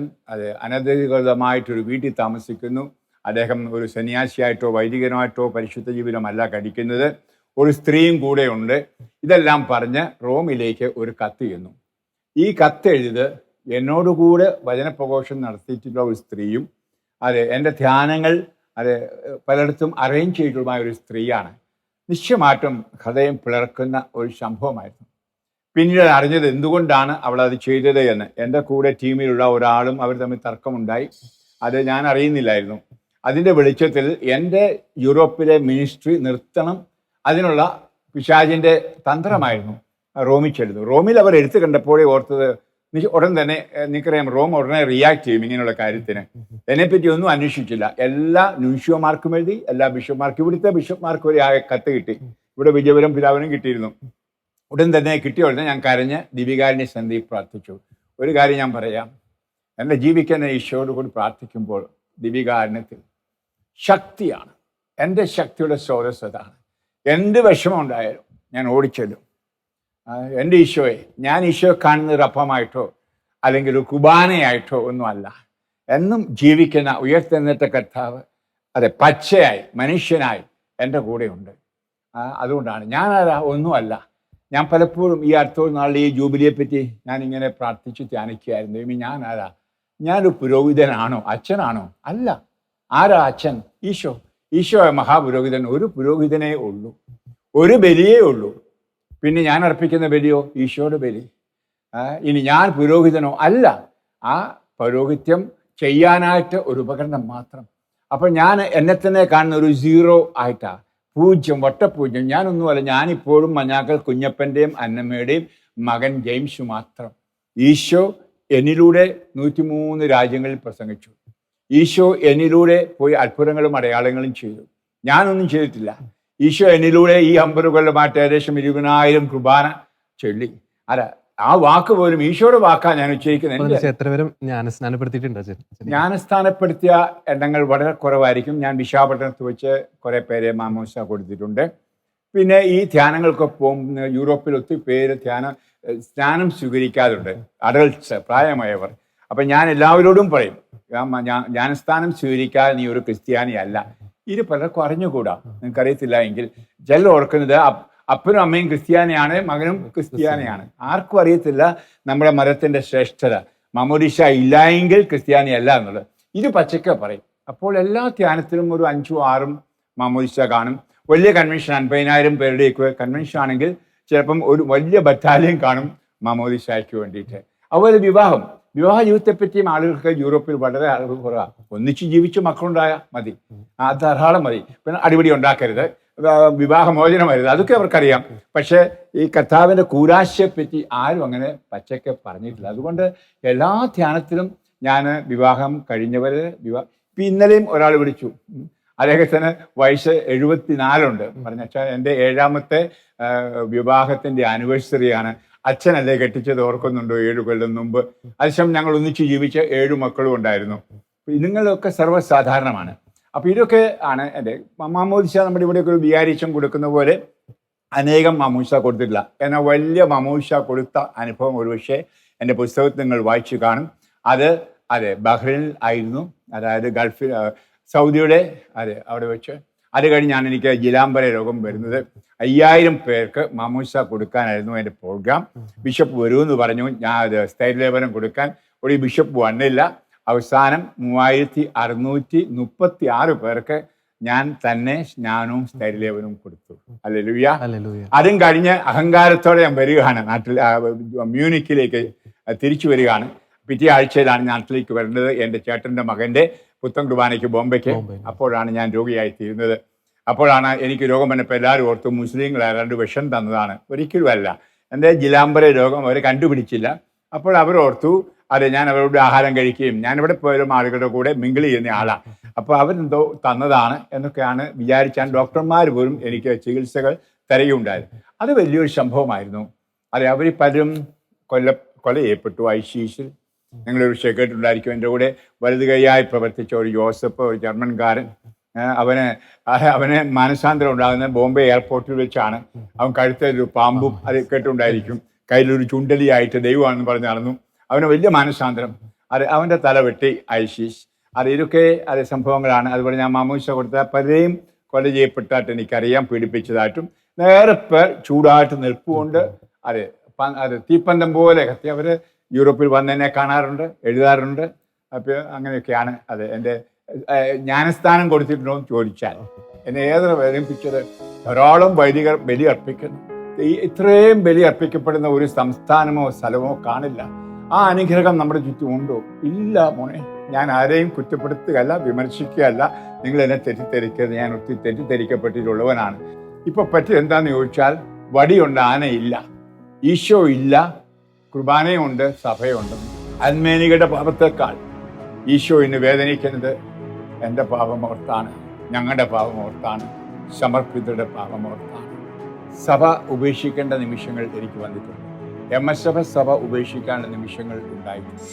Speaker 2: അനധികൃതമായിട്ടൊരു വീട്ടിൽ താമസിക്കുന്നു. അദ്ദേഹം ഒരു സന്യാസിയായിട്ടോ വൈദികനായിട്ടോ പരിശുദ്ധ ജീവിതമല്ല കഴിക്കുന്നത്. ഒരു സ്ത്രീയും കൂടെ ഉണ്ട്. ഇതെല്ലാം പറഞ്ഞ് റോമിലേക്ക് ഒരു കത്ത് ചെയ്യുന്നു. ഈ കത്ത് എഴുത് എന്നോടുകൂടെ വചനപ്രഘോഷം നടത്തിയിട്ടുള്ള ഒരു സ്ത്രീയും എൻ്റെ ധ്യാനങ്ങൾ പലയിടത്തും അറേഞ്ച് ചെയ്തിട്ടുള്ള ഒരു സ്ത്രീയാണ്. നിശ്ചയമായിട്ടും ഹൃദയം പിളർക്കുന്ന ഒരു സംഭവമായിരുന്നു. പിന്നീട് അറിഞ്ഞത് എന്തുകൊണ്ടാണ് അവൾ അത് ചെയ്തത് എന്ന്. എൻ്റെ കൂടെ ടീമിലുള്ള ഒരാളും അവർ തമ്മിൽ തർക്കമുണ്ടായി. അത് ഞാൻ അറിയുന്നില്ലായിരുന്നു. അതിൻ്റെ വെളിച്ചത്തിൽ എൻ്റെ യൂറോപ്പിലെ മിനിസ്ട്രി നിർത്തണം, അതിനുള്ള പിശാചിൻ്റെ തന്ത്രമായിരുന്നു റോമിൽ ചെല്ലുന്നു. റോമിൽ അവർ എടുത്തു കണ്ടപ്പോഴേ ഓർത്തത്, ഉടൻ തന്നെ നിങ്ങൾക്കറിയാം റോം ഉടനെ റിയാക്ട് ചെയ്യും ഇങ്ങനെയുള്ള കാര്യത്തിന്. എന്നെപ്പറ്റി ഒന്നും അന്വേഷിച്ചില്ല. എല്ലാ ന്യൂഷ്യോമാർക്കും എഴുതി, എല്ലാ ബിഷപ്പ്മാർക്കും, ഇവിടുത്തെ ബിഷപ്പ്മാർക്ക് ഒരു കത്ത് കിട്ടി. ഇവിടെ വിജയപുരം പിതാവിനും കിട്ടിയിരുന്നു. ഉടൻ തന്നെ കിട്ടിയ ഉടനെ ഞാൻ കരഞ്ഞ് ദീപികാരുണ്യ സന്ധിയിൽ പ്രാർത്ഥിച്ചു. ഒരു കാര്യം ഞാൻ പറയാം, എൻ്റെ ജീവിക്കുന്ന ഈശോയോട് കൂടി പ്രാർത്ഥിക്കുമ്പോൾ ദീപികാരുണ്യത്തിൽ ശക്തിയാണ്. എൻ്റെ ശക്തിയുടെ സ്രോതസ് അതാണ്. എന്ത് വിഷമം ഉണ്ടായാലും ഞാൻ ഓടിച്ചെല്ലും. എൻ്റെ ഈശോയെ, ഞാൻ ഈശോയെ കാണുന്ന ഒരു അപ്പമായിട്ടോ അല്ലെങ്കിൽ ഒരു കുർബാനയായിട്ടോ ഒന്നുമല്ല. എന്നും ജീവിക്കുന്ന ഉയർത്തെഴുന്നേറ്റ കർത്താവ് അതെ പച്ചയായി മനുഷ്യനായി എൻ്റെ കൂടെയുണ്ട്. അതുകൊണ്ടാണ് ഞാനാരാ ഒന്നുമല്ല. ഞാൻ പലപ്പോഴും ഈ അടുത്ത നാളിൽ ഈ ജൂബിലിയെ പറ്റി ഞാനിങ്ങനെ പ്രാർത്ഥിച്ച് ധ്യാനിക്കുകയായിരുന്നു. ഞാനാരാ? ഞാനൊരു പുരോഹിതനാണോ? അച്ഛനാണോ? അല്ല. ആരാ അച്ഛൻ? ഈശോ. ഈശോ മഹാപുരോഹിതൻ. ഒരു പുരോഹിതനേ ഉള്ളൂ, ഒരു ബലിയേ ഉള്ളൂ. പിന്നെ ഞാൻ അർപ്പിക്കുന്ന ബലിയോ ഈശോയുടെ ബലി. ഇനി ഞാൻ പുരോഹിതനോ? അല്ല. ആ പൗരോഹിത്യം ചെയ്യാനായിട്ട് ഒരു ഉപകരണം മാത്രം. അപ്പം ഞാൻ എന്നെ തന്നെ കാണുന്ന ഒരു സീറോ ആയിട്ടാ, പൂജ്യം, വട്ടപൂജ്യം. ഞാനൊന്നുമല്ല. ഞാനിപ്പോഴും മഞ്ഞാക്കൽ കുഞ്ഞപ്പൻ്റെയും അന്നമ്മയുടെയും മകൻ ജെയിംസ് മാത്രം. ഈശോ എന്നിലൂടെ 103 രാജ്യങ്ങളിൽ പ്രസംഗിച്ചു. ഈശോ എന്നിലൂടെ പോയി അത്ഭുതങ്ങളും അടയാളങ്ങളും ചെയ്തു. ഞാനൊന്നും ചെയ്തിട്ടില്ല. ഈശോ എന്നിലൂടെ ഈ 50 കൊല്ലമായിട്ട് ഏകദേശം 20,000 കുർബാന ചൊല്ലി. അല്ല, ആ വാക്ക് പോലും ഈശോയുടെ വാക്കാ ഞാൻ ഉച്ചരിക്കുന്നത്.
Speaker 1: എത്ര പേരും ജ്ഞാനസ്നാനപ്പെടുത്തിയിട്ടുണ്ട്?
Speaker 2: ജ്ഞാനസ്ഥാനപ്പെടുത്തിയ എണ്ണങ്ങൾ വളരെ കുറവായിരിക്കും. ഞാൻ വിശാഖപട്ടണത്ത് വെച്ച് കുറെ പേരെ മാമോസ കൊടുത്തിട്ടുണ്ട്. പിന്നെ ഈ ധ്യാനങ്ങൾക്കൊക്കെ പോകുന്ന യൂറോപ്പിൽ ഒത്തിരി പേര് സ്നാനം സ്വീകരിക്കാറുണ്ട്, അഡൾട്ട്സ്, പ്രായമായവർ. അപ്പം ഞാൻ എല്ലാവരോടും പറയും, ജ്ഞാനസ്ഥാനം സ്വീകരിക്കാതെ നീ ഒരു ക്രിസ്ത്യാനിയല്ല. ഇത് പലർക്കും അറിഞ്ഞുകൂടാ. നിങ്ങൾക്കറിയത്തില്ല എങ്കിൽ ചില ഓർക്കുന്നത് അപ്പനും അമ്മയും ക്രിസ്ത്യാനിയാണ്, മകനും ക്രിസ്ത്യാനിയാണ്. ആർക്കും അറിയത്തില്ല നമ്മുടെ മതത്തിന്റെ ശ്രേഷ്ഠത. മാമോദീസ ഇല്ല എങ്കിൽ ക്രിസ്ത്യാനിയല്ല എന്നുള്ളത്. ഇത് പച്ചക്ക പറയും. അപ്പോൾ എല്ലാ ധ്യാനത്തിലും ഒരു 5 or 6 മാമോദീസ കാണും. വലിയ കൺവെൻഷൻ 50,000 പേരുടെയൊക്കെ കൺവെൻഷൻ ആണെങ്കിൽ ചിലപ്പം ഒരു വലിയ ബറ്റാലിയൻ കാണും മാമോദീസയ്ക്ക് വേണ്ടിയിട്ട്. അതുപോലെ വിവാഹ ജീവിതത്തെപ്പറ്റിയും ആളുകൾക്ക് യൂറോപ്പിൽ വളരെ അറിവ് കുറവാണ്. ഒന്നിച്ച് ജീവിച്ച് മക്കളുണ്ടായാൽ മതി, അത് ധാരാളം മതി. പിന്നെ അടിപിടി ഉണ്ടാക്കരുത്, വിവാഹമോചനമരുത്, അതൊക്കെ അവർക്കറിയാം. പക്ഷേ ഈ കർത്താവിൻ്റെ കൂരാശയെപ്പറ്റി ആരും അങ്ങനെ പച്ചയ്ക്ക് പറഞ്ഞിട്ടില്ല. അതുകൊണ്ട് എല്ലാ ധ്യാനത്തിലും ഞാൻ വിവാഹം കഴിഞ്ഞവരെ ഇപ്പം ഇന്നലെയും ഒരാൾ വിളിച്ചു. അദ്ദേഹത്തിന് വയസ്സ് 74 പറഞ്ഞാൽ എൻ്റെ 7ാമത്തെ വിവാഹത്തിൻ്റെ ആനിവേഴ്സറിയാണ്. അച്ഛനല്ലേ കെട്ടിച്ചത്, ഓർക്കുന്നുണ്ടോ? 7 കൊല്ലം മുമ്പ്. അതിശം ഞങ്ങൾ ഒന്നിച്ച് ജീവിച്ച 7 മക്കളും ഉണ്ടായിരുന്നു. നിങ്ങളൊക്കെ സർവ്വസാധാരണമാണ്. അപ്പോൾ ഇതൊക്കെ ആണ് എൻ്റെ മാമോദിസ. നമ്മുടെ ഇവിടെയൊക്കെ ഒരു വികാരിച്ചം കൊടുക്കുന്ന പോലെ അനേകം മാമോദിസ കൊടുത്തിട്ടില്ല. എന്നാൽ വലിയ മാമോദിസ കൊടുത്ത അനുഭവം ഒരുപക്ഷെ എൻ്റെ പുസ്തകത്തിൽ നിങ്ങൾ വായിച്ചു കാണും. അതെ ബഹ്റൈനിൽ ആയിരുന്നു, അതായത് ഗൾഫിൽ, സൗദിയുടെ അവിടെ വെച്ച്. അത് കഴിഞ്ഞാണ് എനിക്ക് ജിലാംബര രോഗം വരുന്നത്. 5000 പേർക്ക് മാമോദിസ കൊടുക്കാനായിരുന്നു എൻ്റെ പ്രോഗ്രാം. ബിഷപ്പ് വരുമെന്ന് പറഞ്ഞു. ഞാൻ അത് സ്ഥൈര്യലേപനം കൊടുക്കാൻ ഒരു ബിഷപ്പ് വന്നില്ല. അവസാനം 3636 പേർക്ക് ഞാൻ തന്നെ സ്നാനവും സ്ഥൈര്യലേപനവും കൊടുത്തു. ഹല്ലേലൂയ. അതും കഴിഞ്ഞ് അഹങ്കാരത്തോടെ ഞാൻ വരികയാണ് നാട്ടിൽ, മ്യൂണിക്കിലേക്ക് തിരിച്ചു വരികയാണ്. പിറ്റേ ആഴ്ചയിലാണ് നാട്ടിലേക്ക് വരേണ്ടത്, എൻ്റെ ചേട്ടൻ്റെ മകൻ്റെ പുത്തൻ കുർബാനയ്ക്ക് ബോംബെക്ക്. അപ്പോഴാണ് ഞാൻ രോഗിയായി തീരുന്നത്. അപ്പോഴാണ് എനിക്ക് രോഗം വന്നപ്പോൾ എല്ലാവരും ഓർത്തു മുസ്ലിങ്ങൾ 2 വിഷം തന്നതാണ്. ഒരിക്കലുമല്ല. എൻ്റെ ജിലാംബര രോഗം അവർ കണ്ടുപിടിച്ചില്ല. അപ്പോൾ അവർ ഓർത്തു ഞാൻ അവരോട് ആഹാരം കഴിക്കുകയും ഞാനിവിടെ പോയാലും ആളുകളുടെ കൂടെ മിങ്കിൾ ചെയ്യുന്ന ആളാണ്, അപ്പോൾ അവരെന്തോ തന്നതാണ് എന്നൊക്കെയാണ് വിചാരിച്ചാൽ ഡോക്ടർമാർ പോലും എനിക്ക് ചികിത്സകൾ തരികയുണ്ടായിരുന്നു. അത് വലിയൊരു സംഭവമായിരുന്നു. അവർ പലരും കൊല ചെയ്യപ്പെട്ടു. ICUയിൽ നിങ്ങളൊരു കേട്ടിട്ടുണ്ടായിരിക്കും. എൻ്റെ കൂടെ വലതു കൈയായി പ്രവർത്തിച്ച ഒരു ജോസഫ്, ഒരു ജർമ്മൻകാരൻ, അവന് മാനസാന്തരം ഉണ്ടാകുന്ന ബോംബെ എയർപോർട്ടിൽ വെച്ചാണ്. അവൻ കഴുത്തൊരു പാമ്പും അത് കേട്ടുണ്ടായിരിക്കും, കയ്യിലൊരു ചുണ്ടലിയായിട്ട് ദൈവമാണെന്ന് പറഞ്ഞ് നടന്നു. അവന് വലിയ മാനസാന്തരം. അവൻ്റെ തല വെട്ടി ICU. ഇതൊക്കെ സംഭവങ്ങളാണ്. അതുപോലെ ഞാൻ മാമോദിസ കൊടുത്ത പലരെയും കൊല ചെയ്യപ്പെട്ടായിട്ട് എനിക്കറിയാം, പീഡിപ്പിച്ചതായിട്ടും. നേരെ പേർ ചൂടായിട്ട് നിൽപ്പുകൊണ്ട് തീപ്പന്തം പോലെ കത്തി. അവർ യൂറോപ്പിൽ വന്നതിനെ കാണാറുണ്ട്, എഴുതാറുണ്ട്. അപ്പോൾ അങ്ങനെയൊക്കെയാണ്. എൻ്റെ ജ്ഞാനസ്ഥാനം കൊടുത്തിട്ടുണ്ടോ എന്ന് ചോദിച്ചാൽ എന്നെ ഏറെ വേദനിപ്പിച്ചത്, ധാരാളം വൈദികർ ബലി അർപ്പിക്കുന്നു. ഇത്രയും ബലി അർപ്പിക്കപ്പെടുന്ന ഒരു സംസ്ഥാനമോ സ്ഥലമോ കാണില്ല. ആ അനുഗ്രഹം നമ്മുടെ ചുറ്റും ഉണ്ടോ? ഇല്ല മോനെ. ഞാൻ ആരെയും കുറ്റപ്പെടുത്തുകയല്ല, വിമർശിക്കുകയല്ല. നിങ്ങൾ എന്നെ തെറ്റിദ്ധരിക്കരുത്. ഞാൻ ഒത്തിരി തെറ്റിദ്ധരിക്കപ്പെട്ടിട്ടുള്ളവനാണ്. ഇപ്പൊ പറ്റി എന്താന്ന് ചോദിച്ചാൽ, വടിയുണ്ട്, ആനയില്ല. ഈശോ ഇല്ല, കുർബാനയുണ്ട്, സഭയുണ്ട്. അൽമേനികളുടെ പാപത്തേക്കാൾ ഈശോ ഇന്ന് വേദനിക്കുന്നത് എൻ്റെ പാപമോർത്താണ്, ഞങ്ങളുടെ പാപമോർത്താണ്, സമർപ്പിതരുടെ പാപമോർത്താണ്. സഭ ഉപേക്ഷിക്കേണ്ട നിമിഷങ്ങൾ എനിക്ക് വന്നിട്ടുണ്ട്. MSF സഭ ഉപേക്ഷിക്കേണ്ട നിമിഷങ്ങൾ ഉണ്ടായിട്ടുണ്ട്.